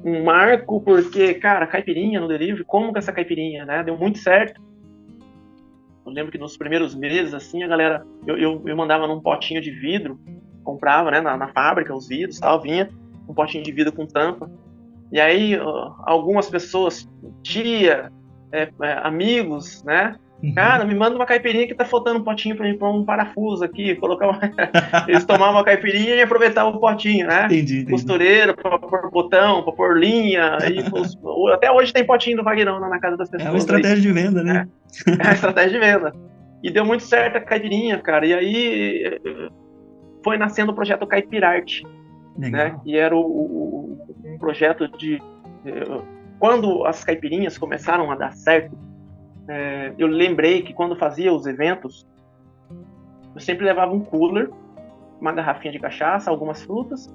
Speaker 2: um marco, porque, cara, caipirinha no delivery, como que essa caipirinha, né? Deu muito certo. Eu lembro que nos primeiros meses, assim, a galera, eu mandava num potinho de vidro, comprava, né, na fábrica, os vidros e tal, vinha um potinho de vidro com tampa. E aí, algumas pessoas, amigos, né? Cara, me manda uma caipirinha que tá faltando um potinho pra mim, pôr um parafuso aqui, eles tomavam uma caipirinha e aproveitavam o potinho, né?
Speaker 1: Entendi.
Speaker 2: Costureira pra pôr botão, pra pôr linha. Até hoje tem potinho do Vagueirão na casa das pessoas.
Speaker 1: É uma estratégia de venda, né?
Speaker 2: É uma estratégia de venda. E deu muito certo a caipirinha, cara. E aí foi nascendo o projeto Caipirarte, né? E era um projeto de... Quando as caipirinhas começaram a dar certo, eu lembrei que quando fazia os eventos, eu sempre levava um cooler, uma garrafinha de cachaça, algumas frutas,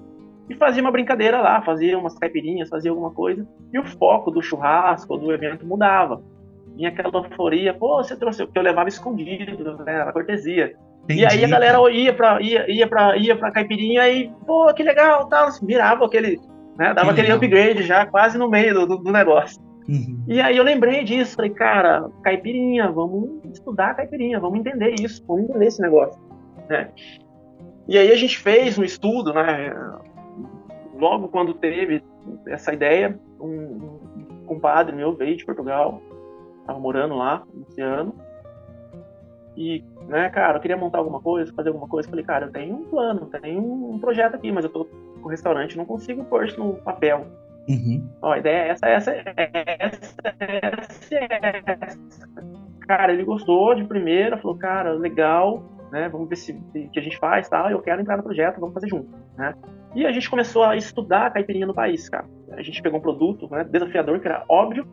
Speaker 2: e fazia uma brincadeira lá, fazia umas caipirinhas, fazia alguma coisa, e o foco do churrasco, do evento mudava. Vinha aquela euforia, pô, você trouxe, porque eu levava escondido, né, era cortesia. Entendi. E aí a galera ia pra caipirinha e, pô, que legal, tal, virava aquele, né, dava aquele upgrade já quase no meio do negócio. E aí eu lembrei disso, falei, cara, caipirinha, vamos estudar a caipirinha, vamos entender isso, vamos entender esse negócio, né? E aí a gente fez um estudo, né? Logo quando teve essa ideia, um compadre meu veio de Portugal, tava morando lá, Luciano, e, né, cara, eu queria montar alguma coisa, fazer alguma coisa, falei, cara, eu tenho um plano, tenho um projeto aqui, mas eu tô com o restaurante, não consigo pôr isso no papel. Ó, a ideia é essa. Cara, ele gostou de primeira, falou, cara, legal, né? Vamos ver o que a gente faz, tal. Eu quero entrar no projeto, vamos fazer junto, né? E a gente começou a estudar a caipirinha no país, cara. A gente pegou um produto, né, desafiador, que era óbvio.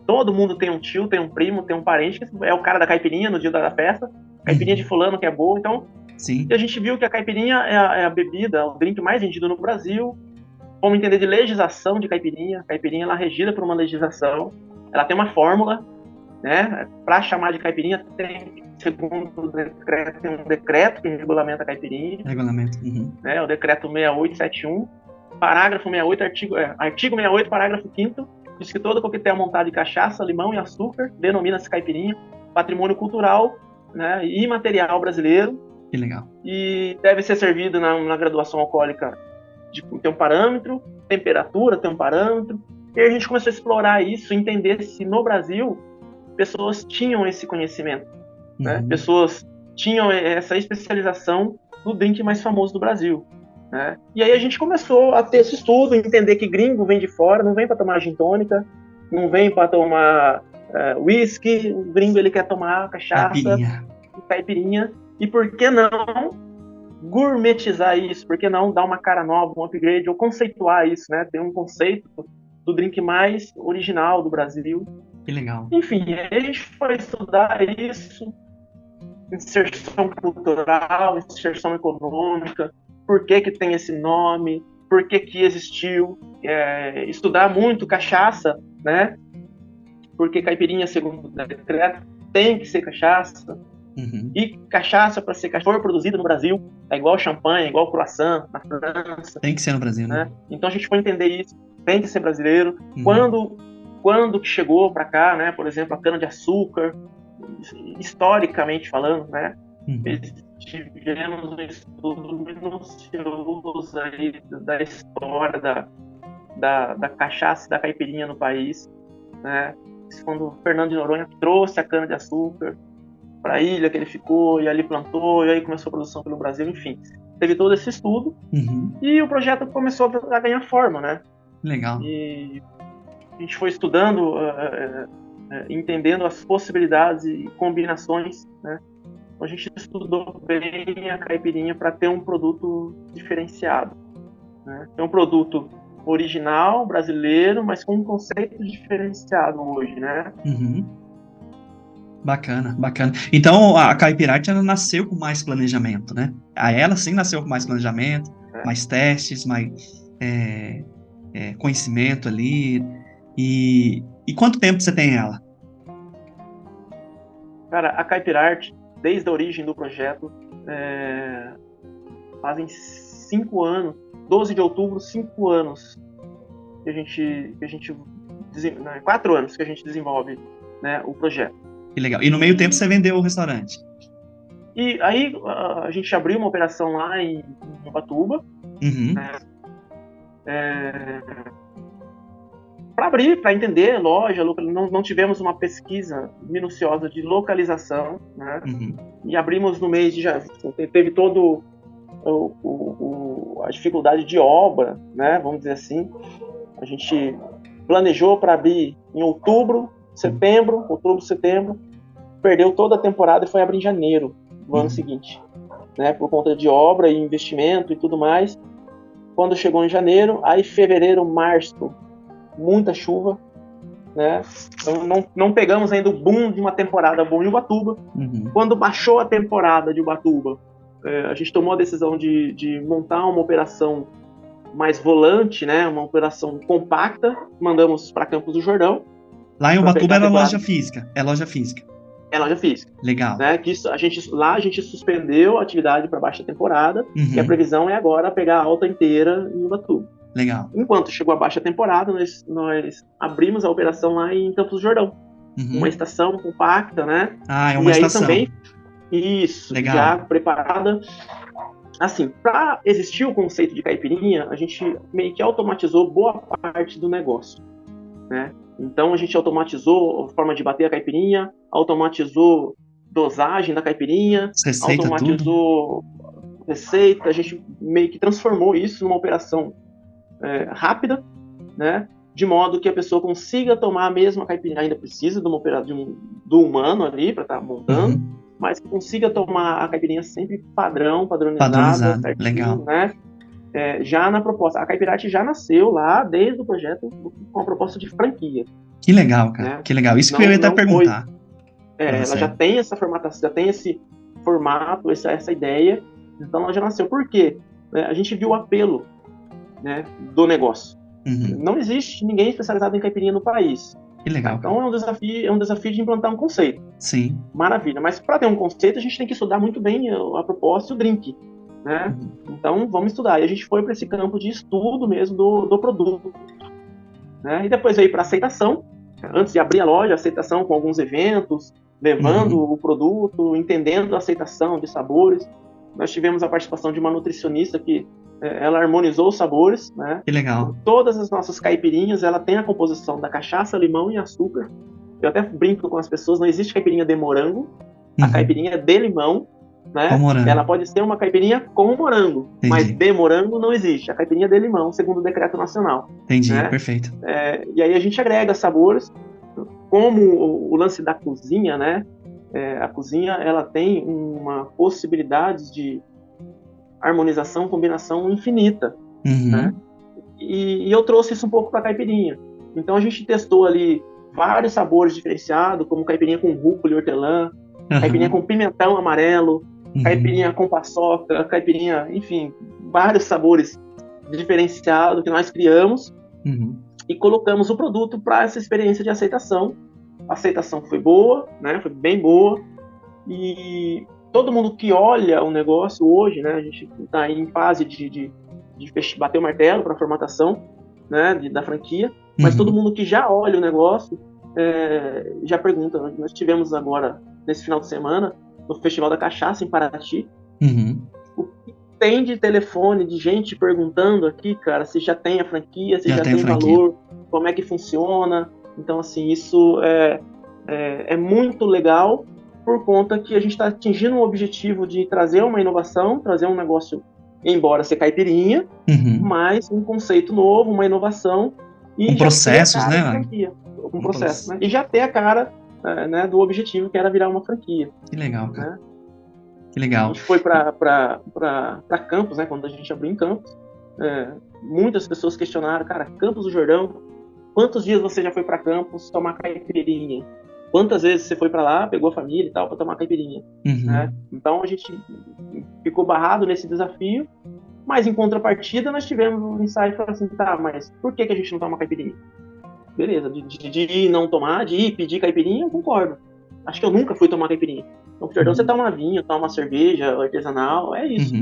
Speaker 2: Todo mundo tem um tio, tem um primo, tem um parente que é o cara da caipirinha no dia da festa. Caipirinha de fulano que é boa, então.
Speaker 1: Sim.
Speaker 2: E a gente viu que a caipirinha é a bebida, o drink mais vendido no Brasil. Vamos entender de legislação de caipirinha. A caipirinha ela é regida por uma legislação. Ela tem uma fórmula, né? Para chamar de caipirinha, segundo o decreto, tem um decreto que regulamenta a caipirinha.
Speaker 1: Regulamento.
Speaker 2: Né? O decreto 6871, parágrafo 68, artigo 68, parágrafo 5º, diz que todo coquetel montado de cachaça, limão e açúcar denomina-se caipirinha, patrimônio cultural, né, e imaterial brasileiro.
Speaker 1: Que legal.
Speaker 2: E deve ser servido na graduação alcoólica, tem um parâmetro, temperatura tem um parâmetro. E aí a gente começou a explorar isso, entender se no Brasil pessoas tinham esse conhecimento, né? Pessoas tinham essa especialização no drink mais famoso do Brasil, né? E aí a gente começou a ter esse estudo, entender que gringo vem de fora, não vem para tomar gin tônica, não vem para tomar whisky, o gringo ele quer tomar cachaça, caipirinha. E por que não gourmetizar isso? Por que não dar uma cara nova, um upgrade, ou conceituar isso, né? Ter um conceito do drink mais original do Brasil.
Speaker 1: Que legal.
Speaker 2: Enfim, a gente foi estudar isso, inserção cultural, inserção econômica, por que tem esse nome, por que existiu, estudar muito cachaça, né? Porque caipirinha, segundo o decreto, tem que ser cachaça. E cachaça, para ser cachaça, for produzida no Brasil, é igual champanhe, igual croissant na França.
Speaker 1: Tem que ser no Brasil, né?
Speaker 2: Então a gente foi entender isso, tem que ser brasileiro. Quando que chegou para cá, né? Por exemplo, a cana-de-açúcar, historicamente falando, né? Tivemos um estudo minucioso aí da história da cachaça e da caipirinha no país, né? Quando o Fernando de Noronha trouxe a cana-de-açúcar para a ilha que ele ficou, e ali plantou, e aí começou a produção pelo Brasil, enfim. Teve todo esse estudo, e o projeto começou a ganhar forma, né?
Speaker 1: Legal.
Speaker 2: E a gente foi estudando, entendendo as possibilidades e combinações, né? Então a gente estudou bem a caipirinha para ter um produto diferenciado, né? Ter um produto original, brasileiro, mas com um conceito diferenciado hoje, né?
Speaker 1: Bacana. Então, a Caipirarte, ela nasceu com mais planejamento, né? Ela sim nasceu com mais planejamento, mais testes, mais conhecimento ali. E quanto tempo você tem ela?
Speaker 2: Cara, a Caipirarte, desde a origem do projeto, fazem 5 anos, 12 de outubro, 5 anos que a gente 4 anos que a gente desenvolve, né, o projeto.
Speaker 1: Que legal. E no meio tempo você vendeu o restaurante?
Speaker 2: E aí a gente abriu uma operação lá em Ubatuba, para abrir, para entender loja, não tivemos uma pesquisa minuciosa de localização, né? E abrimos no mês de janeiro. Teve todo a dificuldade de obra, né? Vamos dizer assim. A gente planejou para abrir em outubro, setembro, perdeu toda a temporada e foi abrir em janeiro do ano seguinte, né? Por conta de obra e investimento e tudo mais. Quando chegou em janeiro, aí fevereiro, março, muita chuva, né? Então não pegamos ainda o boom de uma temporada boa em Ubatuba. Quando baixou a temporada de Ubatuba, a gente tomou a decisão de montar uma operação mais volante, né? Uma operação compacta, mandamos para Campos do Jordão.
Speaker 1: Lá em Ubatuba era loja física. É loja física.
Speaker 2: É loja física.
Speaker 1: Legal.
Speaker 2: Né? Que lá a gente suspendeu a atividade para baixa temporada, e a previsão é agora pegar a alta inteira em Ubatuba.
Speaker 1: Legal.
Speaker 2: Enquanto chegou a baixa temporada, nós abrimos a operação lá em Campos do Jordão. Uma estação compacta, né?
Speaker 1: É uma estação.
Speaker 2: Também, isso, legal. Já preparada. Assim, para existir o conceito de caipirinha, a gente meio que automatizou boa parte do negócio, né? Então a gente automatizou a forma de bater a caipirinha, automatizou dosagem da caipirinha, automatizou receita, a gente meio que transformou isso numa operação rápida, né? De modo que a pessoa consiga tomar a mesma caipirinha, ainda precisa de uma operação do humano ali para estar montando, mas consiga tomar a caipirinha sempre padronizada, certinho, legal. Né? Já na proposta, a Caipirarte já nasceu lá desde o projeto com a proposta de franquia.
Speaker 1: Que legal, cara, né? Que legal. Isso que eu ia até perguntar.
Speaker 2: Ela já tem essa formatação, já tem esse formato, essa ideia, então ela já nasceu. Por quê? A gente viu o apelo né, do negócio.
Speaker 1: Uhum.
Speaker 2: Não existe ninguém especializado em caipirinha no país.
Speaker 1: Que legal.
Speaker 2: Então é um desafio de implantar um conceito.
Speaker 1: Sim.
Speaker 2: Maravilha. Mas para ter um conceito, a gente tem que estudar muito bem a proposta e o drink, né? Então vamos estudar. E a gente foi para esse campo de estudo mesmo do produto, né? E depois veio para aceitação. Antes de abrir a loja, aceitação com alguns eventos, levando o produto, entendendo a aceitação de sabores. Nós tivemos a participação de uma nutricionista que ela harmonizou os sabores, né?
Speaker 1: Que legal.
Speaker 2: Todas as nossas caipirinhas, ela tem a composição da cachaça, limão e açúcar. Eu até brinco com as pessoas, não existe caipirinha de morango, a caipirinha é de limão, né?
Speaker 1: Com morango.
Speaker 2: Ela pode ser uma caipirinha com morango,
Speaker 1: Entendi.
Speaker 2: mas de morango não existe. A caipirinha é de limão, segundo o decreto nacional.
Speaker 1: Entendi,
Speaker 2: né?
Speaker 1: Perfeito.
Speaker 2: E aí a gente agrega sabores, como o lance da cozinha, né? A cozinha, ela tem uma possibilidade de harmonização, combinação infinita, né? E eu trouxe isso um pouco para a caipirinha. Então a gente testou ali vários sabores diferenciados, como caipirinha com rúcula e hortelã, caipirinha com pimentão amarelo, caipirinha com paçoca, caipirinha, enfim, vários sabores diferenciados que nós criamos e colocamos o produto para essa experiência de aceitação. A aceitação foi boa, né? Foi bem boa, e todo mundo que olha o negócio hoje, né? A gente está em fase de bater o martelo para a formatação, né? Da franquia, mas todo mundo que já olha o negócio já pergunta. Nós tivemos agora, nesse final de semana, no Festival da Cachaça em Paraty, o que tem de telefone, de gente perguntando aqui, cara, se já tem a franquia, se já tem valor, como é que funciona. Então, assim, isso é muito legal, por conta que a gente está atingindo um objetivo de trazer uma inovação, trazer um negócio, embora ser caipirinha, mas um conceito novo, uma inovação. E
Speaker 1: processos, né?
Speaker 2: Um processo, né? E já ter a cara né, do objetivo, que era virar uma franquia.
Speaker 1: Que legal, cara.
Speaker 2: Né?
Speaker 1: Que legal.
Speaker 2: A gente foi para Campos, né? Quando a gente abriu em Campos, muitas pessoas questionaram, cara, Campos do Jordão, quantos dias você já foi para Campos tomar caipirinha? Quantas vezes você foi para lá, pegou a família e tal, para tomar caipirinha? Né? Então a gente ficou barrado nesse desafio, mas em contrapartida nós tivemos um insight para assim, tá, mas por que a gente não toma caipirinha? Beleza, de ir não tomar, de ir pedir caipirinha, eu concordo. Acho que eu nunca fui tomar caipirinha. Então, no Jordão você toma vinho, toma uma cerveja artesanal, é isso.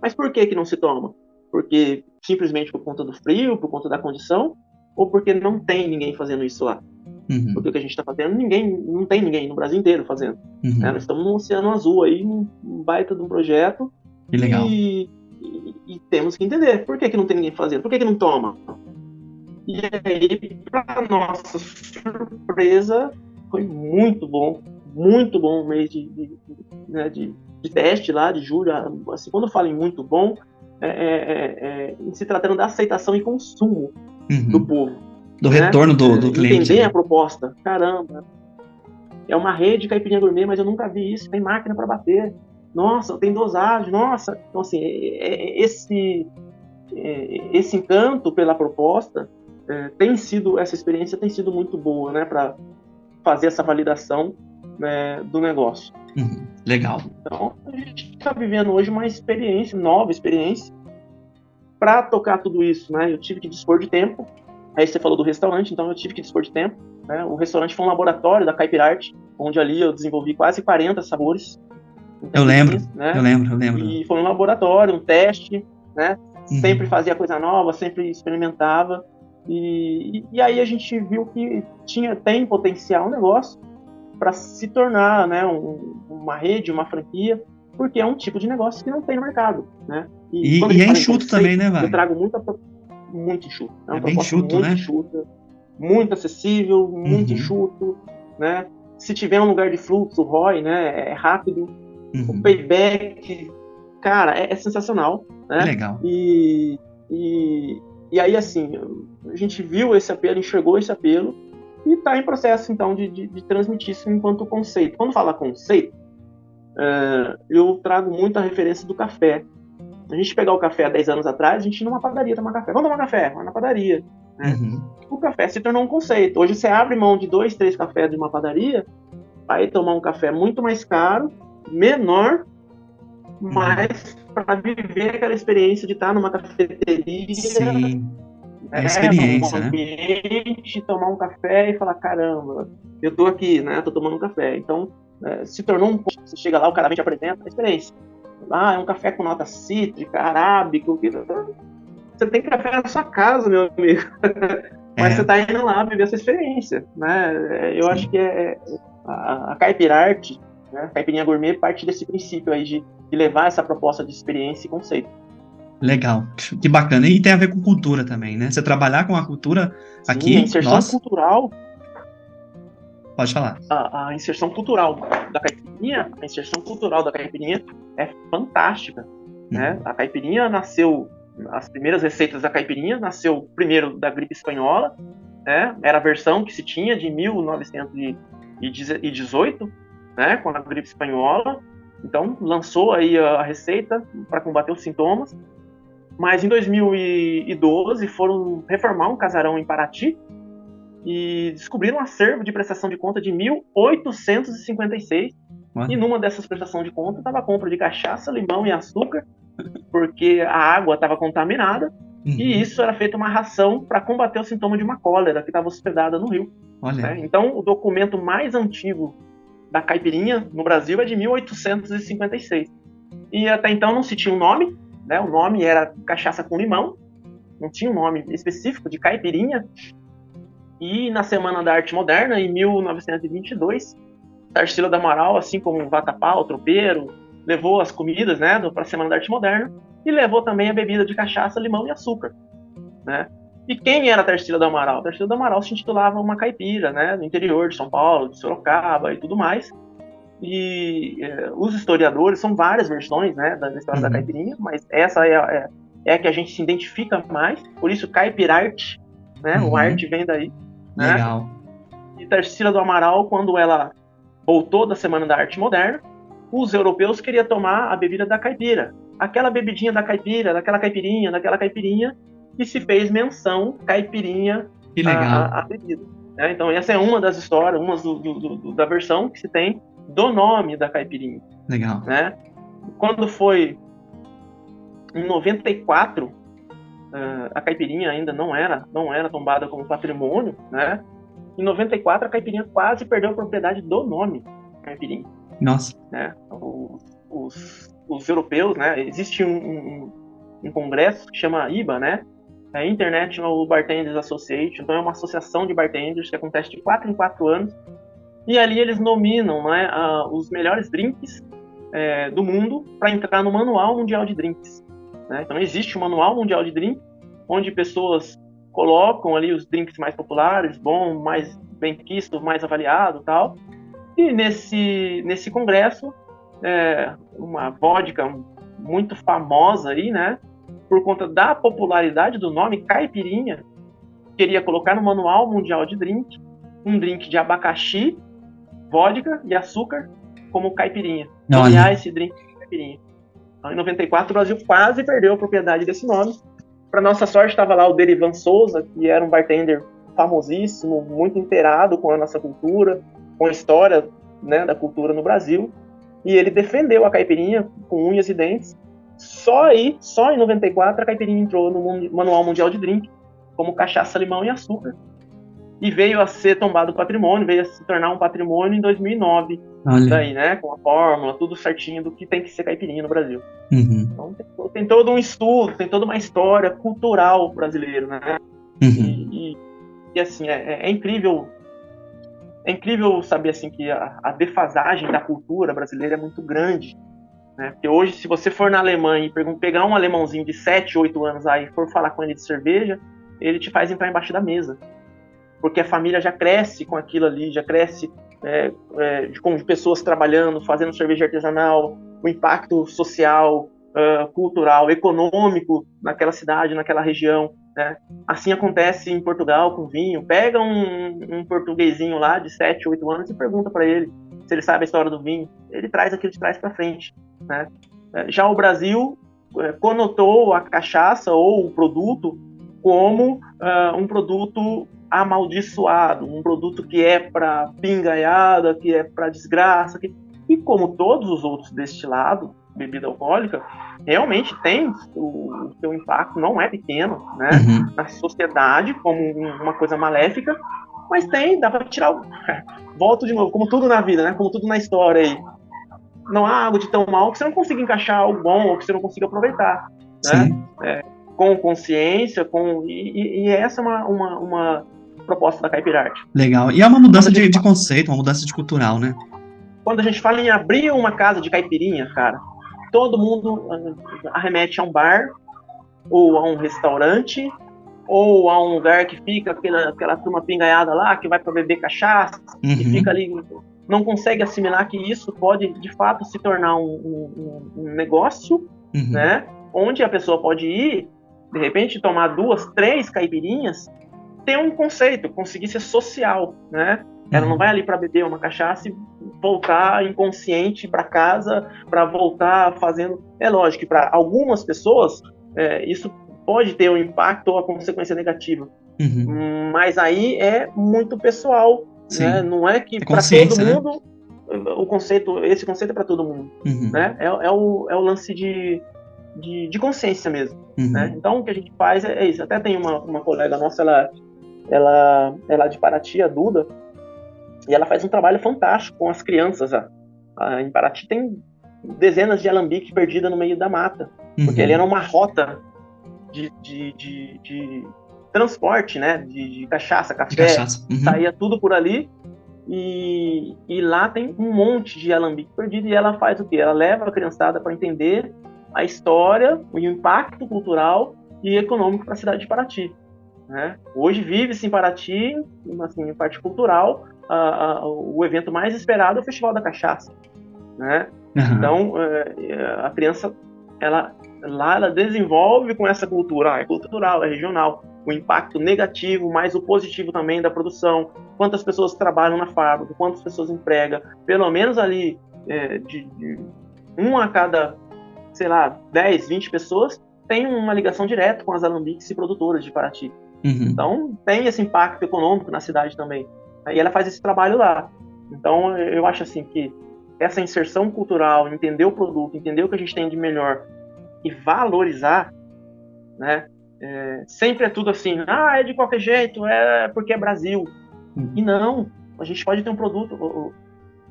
Speaker 2: Mas por que não se toma? Porque simplesmente por conta do frio, por conta da condição, ou porque não tem ninguém fazendo isso lá? Porque o que a gente está fazendo, não tem ninguém no Brasil inteiro fazendo. Nós estamos no Oceano Azul aí, num baita de um projeto.
Speaker 1: Que legal.
Speaker 2: E temos que entender por que não tem ninguém fazendo, por que não toma? E aí, para nossa surpresa, foi muito bom o mês de teste lá, de julho. Assim, quando eu falo em muito bom, em se tratando da aceitação e consumo do povo.
Speaker 1: Do retorno do cliente.
Speaker 2: Entender a proposta. Caramba, é uma rede de caipirinha gourmet, mas eu nunca vi isso. Tem máquina para bater. Nossa, tem dosagem. Nossa. Então, assim, esse encanto pela proposta essa experiência tem sido muito boa, né, para fazer essa validação, né, do negócio.
Speaker 1: Legal.
Speaker 2: Então, a gente está vivendo hoje uma nova experiência, para tocar tudo isso, né? Eu tive que dispor de tempo. Aí você falou do restaurante, então eu tive que dispor de tempo, né? O restaurante foi um laboratório da Caipirarte, onde ali eu desenvolvi quase 40 sabores.
Speaker 1: Eu lembro,
Speaker 2: né?
Speaker 1: eu lembro. E
Speaker 2: foi um laboratório, um teste, né? Sempre fazia coisa nova, sempre experimentava. E aí a gente viu que tem potencial um negócio para se tornar, né, uma rede, uma franquia, porque é um tipo de negócio que não tem no mercado, né?
Speaker 1: E é enxuto também, né, Wagner?
Speaker 2: Eu trago muito enxuto.
Speaker 1: É bem enxuto, né?
Speaker 2: Enxuta, muito acessível, muito enxuto, né? Se tiver um lugar de fluxo, o ROI, né, é rápido. O payback, cara, é sensacional, né?
Speaker 1: Legal.
Speaker 2: E aí, assim, a gente viu esse apelo, enxergou esse apelo e está em processo, então, de transmitir isso enquanto conceito. Quando fala conceito, eu trago muito a referência do café. A gente pegar o café há 10 anos atrás, a gente ia numa padaria tomar café. Vamos tomar café? Vamos na padaria. Né? O café se tornou um conceito. Hoje você abre mão de 2, 3 cafés de uma padaria, vai tomar um café muito mais caro, menor, mas para viver aquela experiência de estar numa cafeteria.
Speaker 1: Sim, é experiência,
Speaker 2: num
Speaker 1: né?
Speaker 2: ambiente, tomar um café e falar, caramba, eu tô aqui, né? Tô tomando um café. Então, se tornou um ponto. Você chega lá, o cara vem te apresenta a experiência. Ah, é um café com nota cítrica, arábica, o que... Você tem café na sua casa, meu amigo. Mas
Speaker 1: É,
Speaker 2: você tá indo lá viver essa experiência, né? Eu acho
Speaker 1: sim.
Speaker 2: que a Caipirarte, né? A Caipirinha Gourmet, parte desse princípio aí de levar essa proposta de experiência e conceito.
Speaker 1: Legal, que bacana. E tem a ver com cultura também, né? Você trabalhar com a cultura
Speaker 2: Sim,
Speaker 1: aqui, nossa, pode falar.
Speaker 2: a inserção cultural da caipirinha, a inserção cultural da caipirinha é fantástica, né? A caipirinha nasceu, as primeiras receitas da caipirinha nasceu primeiro da gripe espanhola, né? Era a versão que se tinha de 1918, né? Com a gripe espanhola. Então lançou aí a receita para combater os sintomas. Mas em 2012 foram reformar um casarão em Paraty e descobriram um acervo de prestação de conta de 1856.
Speaker 1: Olha.
Speaker 2: E numa dessas prestações de conta estava a compra de cachaça, limão e açúcar, porque a água estava contaminada. E isso era feito uma ração para combater o sintoma de uma cólera que estava hospedada no rio.
Speaker 1: Olha.
Speaker 2: Né? Então, o documento mais antigo da caipirinha no Brasil é de 1856. E até então não se tinha um nome, né? O nome era cachaça com limão, não tinha um nome específico de caipirinha. E na Semana da Arte Moderna, em 1922, Tarsila do Amaral, assim como o Vatapá, o tropeiro, levou as comidas, né, para a Semana da Arte Moderna e levou também a bebida de cachaça, limão e açúcar, né? E quem era Tarsila do Amaral? Tarsila do Amaral se intitulava uma caipira, né, do interior de São Paulo, de Sorocaba e tudo mais. E os historiadores, são várias versões, né, da história da caipirinha, mas essa é a que a gente se identifica mais, por isso Caipirarte, né, o arte vem daí.
Speaker 1: Legal.
Speaker 2: Né? E Tarsila do Amaral, quando ela voltou da Semana da Arte Moderna, os europeus queriam tomar a bebida da caipira. Aquela bebidinha da caipira, daquela caipirinha, e se fez menção caipirinha
Speaker 1: Que legal.
Speaker 2: a bebida. Né? Então essa é uma das histórias, uma da versão que se tem do nome da caipirinha.
Speaker 1: Legal.
Speaker 2: Né? Quando foi em 94, a caipirinha ainda não era tombada como patrimônio, né? Em 94, a caipirinha quase perdeu a propriedade do nome caipirinha.
Speaker 1: Nossa.
Speaker 2: Né? Os europeus, né? Existe um congresso que chama IBA, né? A International Bartenders Association. Então é uma associação de bartenders que acontece de 4 em 4 anos. E ali eles nominam, né, os melhores drinks do mundo para entrar no Manual Mundial de Drinks. Né? Então existe um Manual Mundial de Drinks, onde pessoas colocam ali os drinks mais populares, bom, mais bem quisto, mais avaliado, tal. E nesse congresso, uma vodka muito famosa aí, né, por conta da popularidade do nome caipirinha, queria colocar no Manual Mundial de Drink um drink de abacaxi, vodka e açúcar como caipirinha. Nomear esse drink de caipirinha. Então, em 94, o Brasil quase perdeu a propriedade desse nome. Para nossa sorte, estava lá o Derivan Souza, que era um bartender famosíssimo, muito inteirado com a nossa cultura, com a história, né, da cultura no Brasil. E ele defendeu a caipirinha com unhas e dentes. Só em 94, a caipirinha entrou no Manual Mundial de Drink como cachaça, limão e açúcar. E veio a ser tombado patrimônio, veio a se tornar um patrimônio em 2009. Daí, né, com a fórmula, tudo certinho do que tem que ser caipirinha no Brasil. Então tem todo um estudo, tem toda uma história cultural brasileira, né? E assim, é incrível saber assim que a defasagem da cultura brasileira é muito grande, né? Porque hoje, se você for na Alemanha e pegar um alemãozinho de 7, 8 anos aí e for falar com ele de cerveja, ele te faz entrar embaixo da mesa. Porque a família já cresce com aquilo ali, já cresce com pessoas trabalhando, fazendo cerveja artesanal, o impacto social, cultural, econômico naquela cidade, naquela região. Né? Assim acontece em Portugal com vinho. Pega um portuguesinho lá de 7, 8 anos e pergunta para ele se ele sabe a história do vinho. Ele traz aquilo de trás para frente. Né? Já o Brasil conotou a cachaça ou o produto como um produto amaldiçoado, um produto que é para pingaiada, que é para desgraça. E como todos os outros destilados, bebida alcoólica, realmente tem o seu impacto, não é pequeno, né? Na sociedade, como uma coisa maléfica, mas dá para tirar volto de novo, como tudo na vida, né? Como tudo na história aí. Não há algo de tão mal que você não consiga encaixar algo bom ou que você não consiga aproveitar, né? Com consciência, e essa é uma proposta da Caipirarte.
Speaker 1: Legal. E é uma mudança de conceito, uma mudança de cultural, né?
Speaker 2: Quando a gente fala em abrir uma casa de caipirinha, cara, todo mundo arremete a um bar, ou a um restaurante, ou a um lugar que fica aquela turma pingaiada lá, que vai para beber cachaça, e fica ali, não consegue assimilar que isso pode, de fato, se tornar um negócio, né? Onde a pessoa pode ir, de repente, tomar 2, 3 caipirinhas, ter um conceito, conseguir ser social, né? Ela não vai ali para beber uma cachaça e voltar inconsciente para casa, para voltar fazendo... É lógico que para algumas pessoas isso pode ter um impacto ou a consequência negativa. Mas aí é muito pessoal, né? Não é que para todo mundo, né? Esse conceito é para todo mundo, né? É o lance de consciência mesmo, né? Então o que a gente faz é isso. Até tem uma colega nossa, ela é de Paraty, a Duda, e ela faz um trabalho fantástico com as crianças. Em Paraty tem dezenas de alambiques perdidas no meio da mata, porque ali era uma rota de transporte, né? De cachaça, café, saía tudo por ali, e lá tem um monte de alambique perdido, e ela faz o quê? Ela leva a criançada para entender a história, o impacto cultural e econômico para a cidade de Paraty, né? Hoje vive-se em Paraty, assim, em parte cultural, o evento mais esperado é o Festival da Cachaça, né? Então, a criança, ela desenvolve com essa cultura, é cultural, é regional, o impacto negativo, mas o positivo também da produção, quantas pessoas trabalham na fábrica, quantas pessoas emprega, pelo menos ali de 1 a cada, sei lá, 10, 20 pessoas tem uma ligação direta com as alambiques e produtoras de Paraty. Então, tem esse impacto econômico na cidade também. E ela faz esse trabalho lá. Então, eu acho assim que essa inserção cultural, entender o produto, entender o que a gente tem de melhor e valorizar, né? Sempre é tudo assim, é de qualquer jeito, é porque é Brasil. E não, a gente pode ter um produto.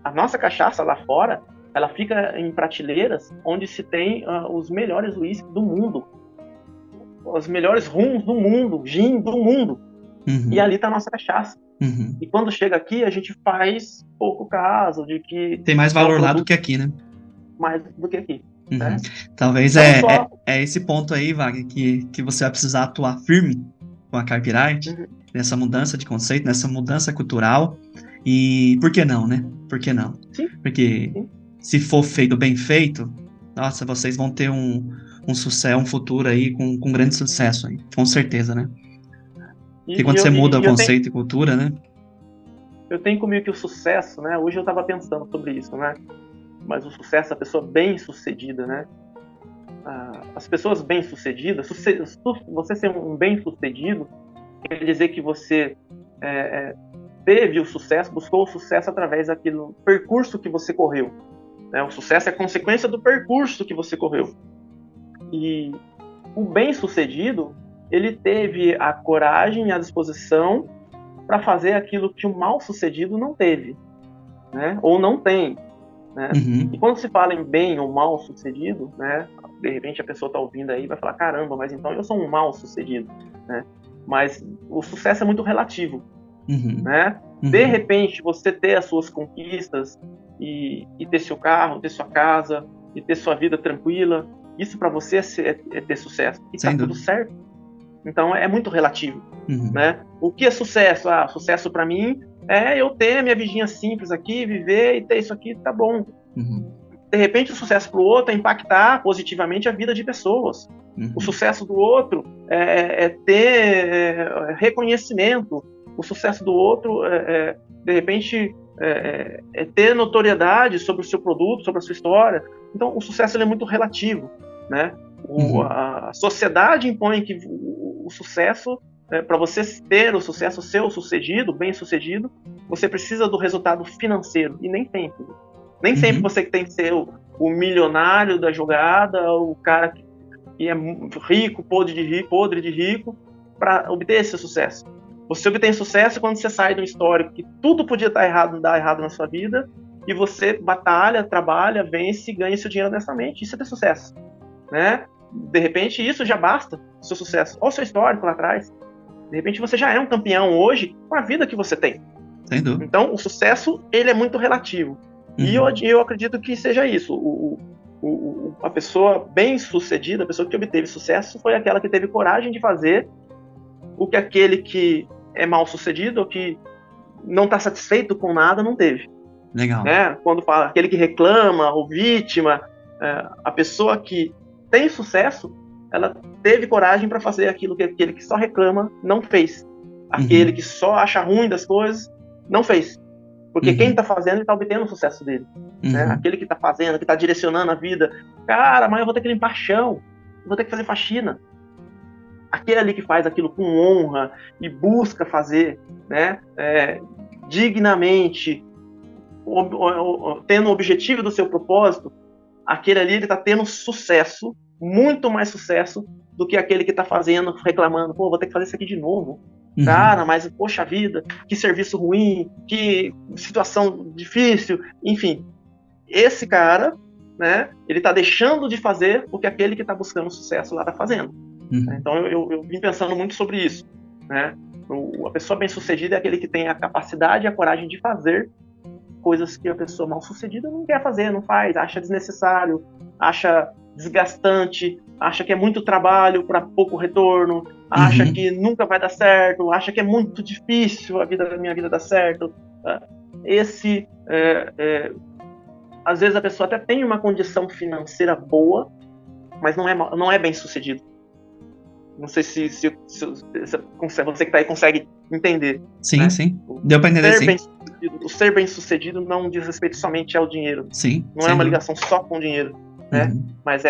Speaker 2: A nossa cachaça lá fora, ela fica em prateleiras onde se tem os melhores uísques do mundo, os melhores rums do mundo, gin do mundo. E ali está a nossa cachaça. E quando chega aqui, a gente faz pouco caso de que...
Speaker 1: Tem mais valor lá do que aqui, né?
Speaker 2: Mais do que aqui. Né?
Speaker 1: Talvez é esse ponto aí, Wagner, que você vai precisar atuar firme com a Caipirarte, nessa mudança de conceito, nessa mudança cultural. E por que não, né? Por que não?
Speaker 2: Sim.
Speaker 1: Porque se for feito bem feito, nossa, vocês vão ter um sucesso, um futuro aí com grande sucesso aí, com certeza, né? Porque quando você muda o conceito e cultura, né?
Speaker 2: Eu tenho comigo que o sucesso, né? Hoje eu estava pensando sobre isso, né? Mas o sucesso é a pessoa bem-sucedida, né? As pessoas bem-sucedidas, você ser um bem-sucedido, quer dizer que você teve o sucesso, buscou o sucesso através daquele percurso que você correu, né? O sucesso é consequência do percurso que você correu. E o bem-sucedido, ele teve a coragem e a disposição para fazer aquilo que o mal-sucedido não teve, né? Ou não tem, né? E quando se fala em bem ou mal-sucedido, né? De repente a pessoa está ouvindo aí e vai falar, caramba, mas então eu sou um mal-sucedido, né? Mas o sucesso é muito relativo, né? De repente você ter as suas conquistas e ter seu carro, ter sua casa e ter sua vida tranquila, isso para você é ter sucesso. E tá tudo certo. Então é muito relativo, né? O que é sucesso? Sucesso para mim é eu ter a minha vidinha simples aqui, viver e ter isso aqui, tá bom. De repente o sucesso para o outro é impactar positivamente a vida de pessoas. O sucesso do outro é ter reconhecimento. O sucesso do outro de repente ter notoriedade sobre o seu produto, sobre a sua história. Então o sucesso ele é muito relativo, né? A sociedade impõe que o sucesso, para você ter o sucesso, ser o sucedido, bem sucedido, você precisa do resultado financeiro, e nem sempre. Nem sempre você tem que ser o milionário da jogada, o cara que é rico, podre de rico, para obter esse sucesso. Você obtém sucesso quando você sai de um histórico que tudo podia dar errado na sua vida, e você batalha, trabalha, vence e ganha seu dinheiro honestamente. Isso é ter sucesso, né? De repente, isso já basta, o seu sucesso. Olha o seu histórico lá atrás. De repente, você já é um campeão hoje com a vida que você tem.
Speaker 1: Sem dúvida.
Speaker 2: Então, o sucesso, ele é muito relativo. E eu acredito que seja isso. A pessoa bem-sucedida, a pessoa que obteve sucesso, foi aquela que teve coragem de fazer o que aquele que é mal-sucedido ou que não está satisfeito com nada não teve.
Speaker 1: Legal.
Speaker 2: Né? Quando fala aquele que reclama, ou vítima, a pessoa que tem sucesso, ela teve coragem para fazer aquilo que aquele que só reclama não fez. Aquele que só acha ruim das coisas não fez. Porque quem está fazendo, ele está obtendo o sucesso dele. Né? Aquele que está fazendo, que está direcionando a vida. Cara, mas eu vou ter que limpar chão, eu vou ter que fazer faxina. Aquele ali que faz aquilo com honra e busca fazer, né, dignamente, tendo o objetivo do seu propósito, aquele ali ele está tendo sucesso, muito mais sucesso do que aquele que está fazendo, reclamando, pô, vou ter que fazer isso aqui de novo. Cara, mas poxa vida, que serviço ruim, que situação difícil, enfim. Esse cara, né, ele está deixando de fazer o que aquele que está buscando sucesso lá está fazendo. Então eu vim pensando muito sobre isso, né? A pessoa bem-sucedida é aquele que tem a capacidade e a coragem de fazer coisas que a pessoa mal-sucedida não quer fazer, não faz, acha desnecessário, acha desgastante, acha que é muito trabalho para pouco retorno, acha que nunca vai dar certo, acha que é muito difícil a minha vida dar certo. Às vezes a pessoa até tem uma condição financeira boa, mas não é bem-sucedido. Não sei se você que tá aí consegue entender.
Speaker 1: Sim,
Speaker 2: né?
Speaker 1: sim. Deu para entender, sim.
Speaker 2: O ser bem-sucedido não diz respeito somente ao dinheiro.
Speaker 1: Sim.
Speaker 2: Não é uma ligação só com o dinheiro. Né? Mas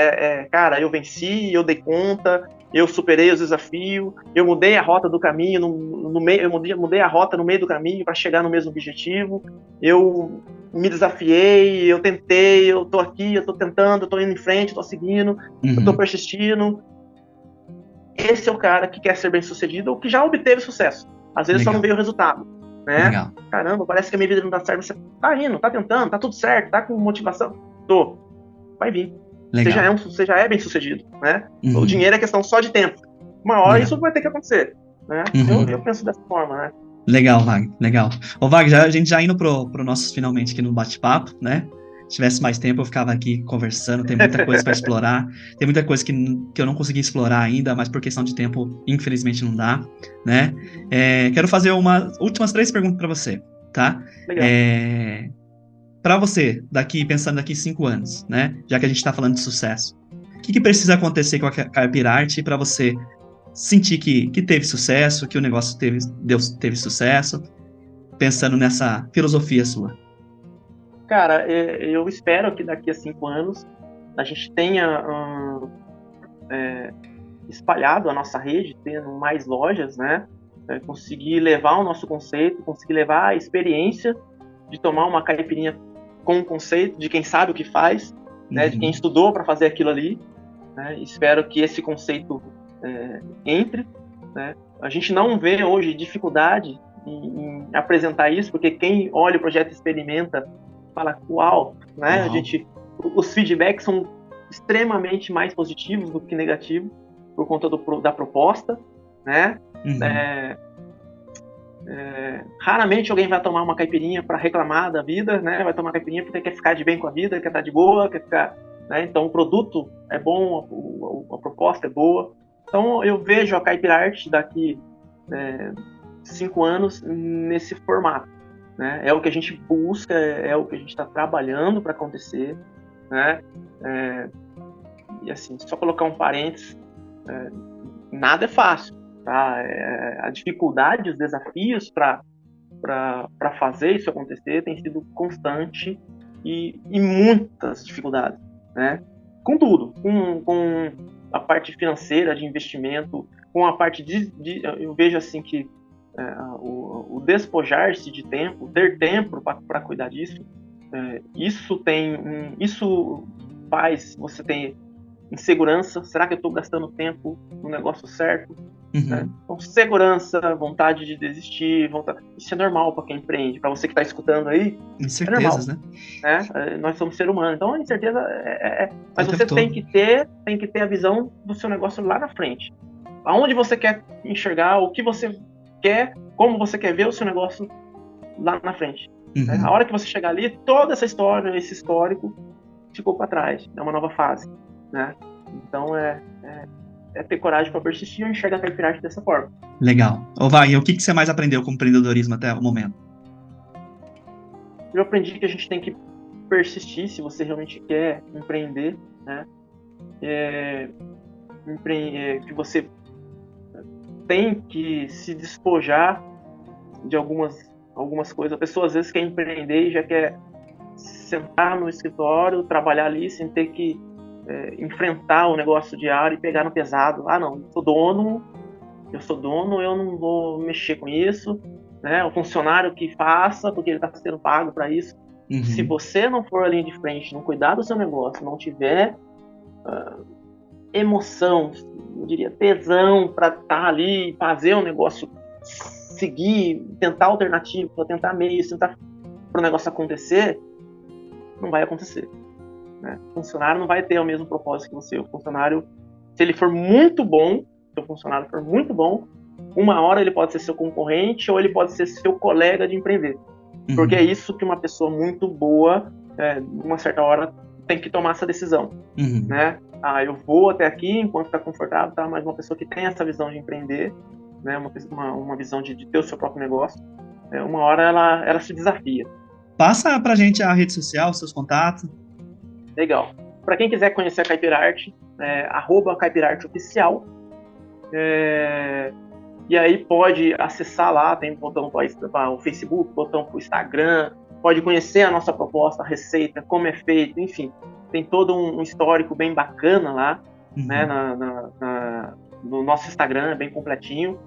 Speaker 2: cara, eu venci, eu dei conta, eu superei os desafios, eu mudei a rota do caminho, eu mudei a rota no meio do caminho para chegar no mesmo objetivo, eu me desafiei, eu tentei, eu tô aqui, eu tô tentando, eu tô indo em frente, eu tô seguindo, eu tô persistindo. Esse é o cara que quer ser bem-sucedido ou que já obteve sucesso. Às vezes só não veio o resultado. Né?
Speaker 1: Legal.
Speaker 2: Caramba, parece que a minha vida não dá certo. Você tá indo, tá tentando, tá tudo certo, tá com motivação. Tô. Vai vir. Você já é bem-sucedido. Né? O dinheiro é questão só de tempo. Uma hora isso vai ter que acontecer. Né? Eu penso dessa forma. Né?
Speaker 1: Legal, Wagner. Legal. Ô, Wagner, a gente já indo pro nosso finalmente aqui no bate-papo, né? Se tivesse mais tempo, eu ficava aqui conversando, tem muita coisa para explorar, tem muita coisa que eu não consegui explorar ainda, mas por questão de tempo, infelizmente, não dá, né? Quero fazer últimas 3 perguntas para você, tá?
Speaker 2: Legal.
Speaker 1: Para você, pensando daqui 5 anos, né? Já que a gente está falando de sucesso, o que precisa acontecer com a Caipirarte para você sentir que teve sucesso, que o negócio teve sucesso, pensando nessa filosofia sua?
Speaker 2: Cara, eu espero que daqui a 5 anos a gente tenha espalhado a nossa rede, tendo mais lojas, né? Conseguir levar o nosso conceito, conseguir levar a experiência de tomar uma caipirinha com o conceito de quem sabe o que faz, né? De quem estudou para fazer aquilo ali. Né? Espero que esse conceito entre. Né? A gente não vê hoje dificuldade em apresentar isso, porque quem olha o projeto e experimenta fala, uau, né? Os feedbacks são extremamente mais positivos do que negativos por conta da proposta, né? Raramente alguém vai tomar uma caipirinha para reclamar da vida, né? Vai tomar caipirinha porque quer ficar de bem com a vida, quer estar de boa, quer ficar, né? Então o produto é bom, a proposta é boa. Então eu vejo a Caipirarte daqui 5 anos nesse formato. Né? É o que a gente busca, é o que a gente está trabalhando para acontecer, né? E assim, só colocar um parênteses, nada é fácil, tá? A dificuldade, os desafios para fazer isso acontecer tem sido constante e muitas dificuldades, né? Com tudo, com a parte financeira de investimento, com a parte eu vejo assim que o despojar-se de tempo, ter tempo para cuidar disso, Isso faz você ter insegurança. Será que eu estou gastando tempo no negócio certo? Né? Então, segurança, vontade de desistir, isso é normal para quem empreende. Para você que está escutando aí,
Speaker 1: Incertezas,
Speaker 2: é normal, né? Nós somos seres humanos, então a incerteza mas você tem que ter a visão do seu negócio lá na frente. Aonde você quer enxergar, o que você quer, como você quer ver o seu negócio lá na frente. Né? A hora que você chegar ali, toda essa história, esse histórico ficou para trás. É uma nova fase, né? Então é ter coragem para persistir e enxergar a Caipirarte dessa forma.
Speaker 1: Legal. Ô Wagner, o que você mais aprendeu com o empreendedorismo até o momento?
Speaker 2: Eu aprendi que a gente tem que persistir se você realmente quer empreender, né? Que você tem que se despojar de algumas coisas. A pessoa às vezes quer empreender e já quer sentar no escritório, trabalhar ali sem ter que enfrentar o negócio diário e pegar no pesado. Ah, não, eu sou dono, eu não vou mexer com isso, né? O funcionário que faça, porque ele está sendo pago para isso. Se você não for ali de frente, não cuidar do seu negócio, não tiver emoção, eu diria tesão para estar ali, fazer o negócio seguir, tentar alternativa, tentar meios, tentar para o negócio acontecer, não vai acontecer. Né? O funcionário não vai ter o mesmo propósito que você. O funcionário, se ele for muito bom, se o funcionário for muito bom, uma hora ele pode ser seu concorrente ou ele pode ser seu colega de empreender. Porque é isso que uma pessoa muito boa, uma certa hora, tem que tomar essa decisão. Né? Eu vou até aqui enquanto está confortável, tá? Mas uma pessoa que tem essa visão de empreender, né? uma visão de ter o seu próprio negócio, uma hora ela se desafia.
Speaker 1: Passa pra gente a rede social, seus contatos.
Speaker 2: Legal. Para quem quiser conhecer a Caipirarte, @caipirarteoficial. E aí pode acessar lá, tem botão para o Facebook, botão para o Instagram, pode conhecer a nossa proposta, a receita, como é feito, enfim. Tem todo um histórico bem bacana lá, né, no nosso Instagram, é bem completinho.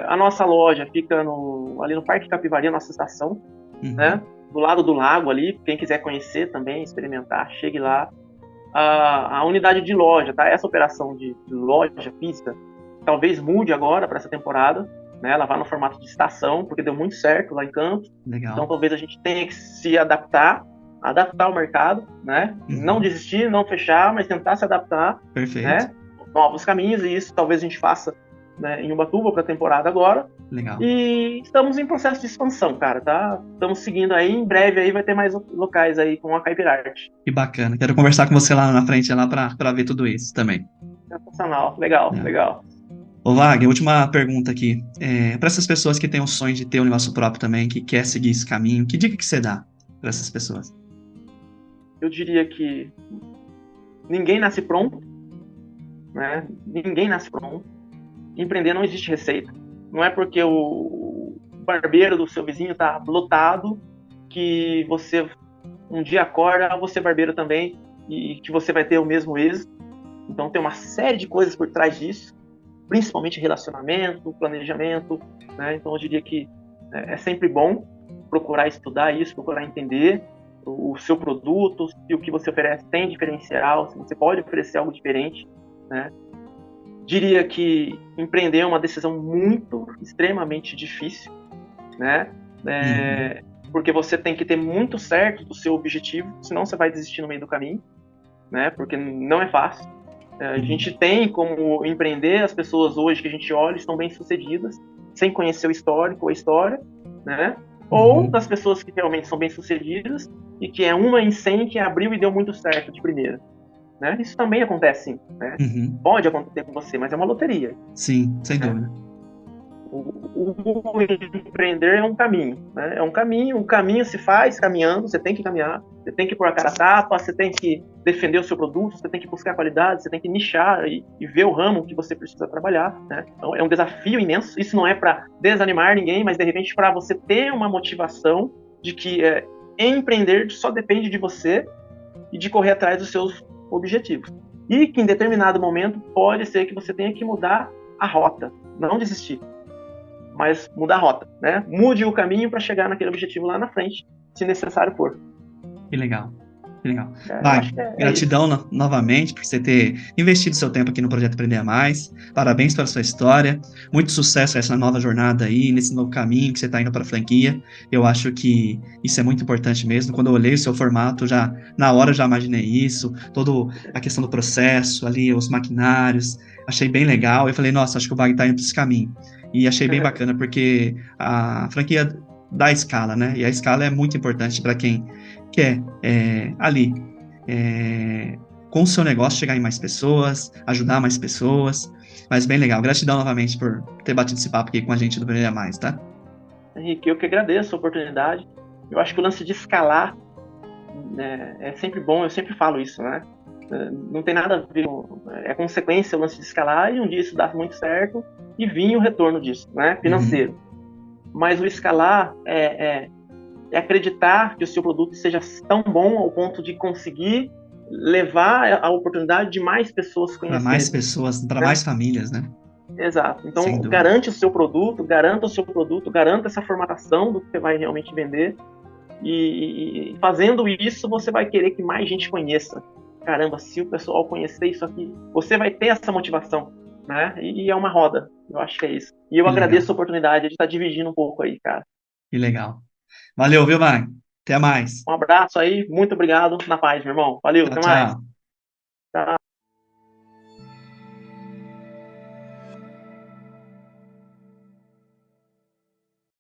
Speaker 2: A nossa loja fica ali no Parque Capivari, a nossa estação, né, do lado do lago ali. Quem quiser conhecer também, experimentar, chegue lá. A unidade de loja, tá? Essa operação de loja física talvez mude agora para essa temporada, né? Ela vai no formato de estação, porque deu muito certo lá em Campos.
Speaker 1: Legal.
Speaker 2: Então talvez a gente tenha que se adaptar ao mercado, né? Não desistir, não fechar, mas tentar se adaptar.
Speaker 1: Perfeito.
Speaker 2: Né? Novos caminhos, e isso talvez a gente faça, né, em Ubatuba para a temporada agora.
Speaker 1: Legal.
Speaker 2: E estamos em processo de expansão, cara, tá? Estamos seguindo aí, em breve aí vai ter mais locais aí com a Caipirarte.
Speaker 1: Que bacana. Quero conversar com você lá na frente lá para ver tudo isso também.
Speaker 2: Sensacional, legal, legal.
Speaker 1: Ô Wagner, última pergunta aqui. Para essas pessoas que têm o sonho de ter um negócio próprio também, que quer seguir esse caminho, que dica que você dá para essas pessoas?
Speaker 2: Eu diria que ninguém nasce pronto, né? Ninguém nasce pronto. Empreender não existe receita. Não é porque o barbeiro do seu vizinho está lotado que você um dia acorda, você é barbeiro também, e que você vai ter o mesmo êxito. Então tem uma série de coisas por trás disso, principalmente relacionamento, planejamento, né? Então eu diria que é sempre bom procurar estudar isso, procurar entender o seu produto, se o que você oferece tem diferencial, se você pode oferecer algo diferente, né? Diria que empreender é uma decisão extremamente difícil, né? Porque você tem que ter muito certo do seu objetivo, senão você vai desistir no meio do caminho, né? Porque não é fácil. A gente tem como empreender, as pessoas hoje que a gente olha estão bem-sucedidas, sem conhecer o histórico ou a história, né? Ou das pessoas que realmente são bem-sucedidas e que é uma em 100 que abriu e deu muito certo de primeira. Né? Isso também acontece, sim. Né? Pode acontecer com você, mas é uma loteria.
Speaker 1: Sim, sem dúvida.
Speaker 2: O empreender é um caminho, né? É um caminho, o caminho se faz caminhando, você tem que caminhar, você tem que pôr a cara a tapa, você tem que defender o seu produto, você tem que buscar qualidade, você tem que nichar e ver o ramo que você precisa trabalhar, né? Então é um desafio imenso. Isso não é para desanimar ninguém, mas de repente para você ter uma motivação de que empreender só depende de você e de correr atrás dos seus objetivos. E que em determinado momento pode ser que você tenha que mudar a rota, não desistir, mas mudar a rota, né? Mude o caminho para chegar naquele objetivo lá na frente, se necessário for.
Speaker 1: Que legal. Que legal.
Speaker 2: Eu
Speaker 1: Vai,
Speaker 2: acho que é isso.
Speaker 1: gratidão novamente por você ter investido seu tempo aqui no Projeto Aprender Mais. Parabéns pela sua história. Muito sucesso nessa nova jornada aí, nesse novo caminho que você está indo para a franquia. Eu acho que isso é muito importante mesmo. Quando eu olhei o seu formato, já na hora eu já imaginei isso, toda a questão do processo ali, os maquinários. Achei bem legal. Eu falei, nossa, acho que o Wagner está indo para esse caminho. E achei bem bacana, porque a franquia dá escala, né? E a escala é muito importante para quem quer ali, é, com o seu negócio, chegar em mais pessoas, ajudar mais pessoas. Mas bem legal. Gratidão novamente por ter batido esse papo aqui com a gente do Brilha Mais, tá?
Speaker 2: Henrique, eu que agradeço a oportunidade. Eu acho que o lance de escalar, né, é sempre bom, eu sempre falo isso, né? Não tem nada a ver, é consequência o lance de escalar e um dia isso dá muito certo e vir o retorno disso, né?
Speaker 1: Uhum.
Speaker 2: Financeiro. Mas o escalar é acreditar que o seu produto seja tão bom ao ponto de conseguir levar a oportunidade de mais pessoas
Speaker 1: Para mais
Speaker 2: conhecerem,
Speaker 1: pessoas, para
Speaker 2: né?
Speaker 1: mais famílias, né?
Speaker 2: Exato.
Speaker 1: Sem
Speaker 2: Então,
Speaker 1: dúvida.
Speaker 2: garanta o seu produto, garanta essa formatação do que você vai realmente vender. E fazendo isso, você vai querer que mais gente conheça. Caramba, se o pessoal conhecer isso aqui, você vai ter essa motivação, né? E é uma roda. Eu acho que é isso. E eu
Speaker 1: Que legal.
Speaker 2: agradeço a oportunidade de estar dividindo um pouco aí, cara.
Speaker 1: Que legal. Valeu, viu, Vai? Até mais.
Speaker 2: Um abraço aí, muito obrigado. Na paz, meu irmão. Valeu,
Speaker 1: Tchau,
Speaker 2: até mais.
Speaker 1: tchau.
Speaker 2: Tchau.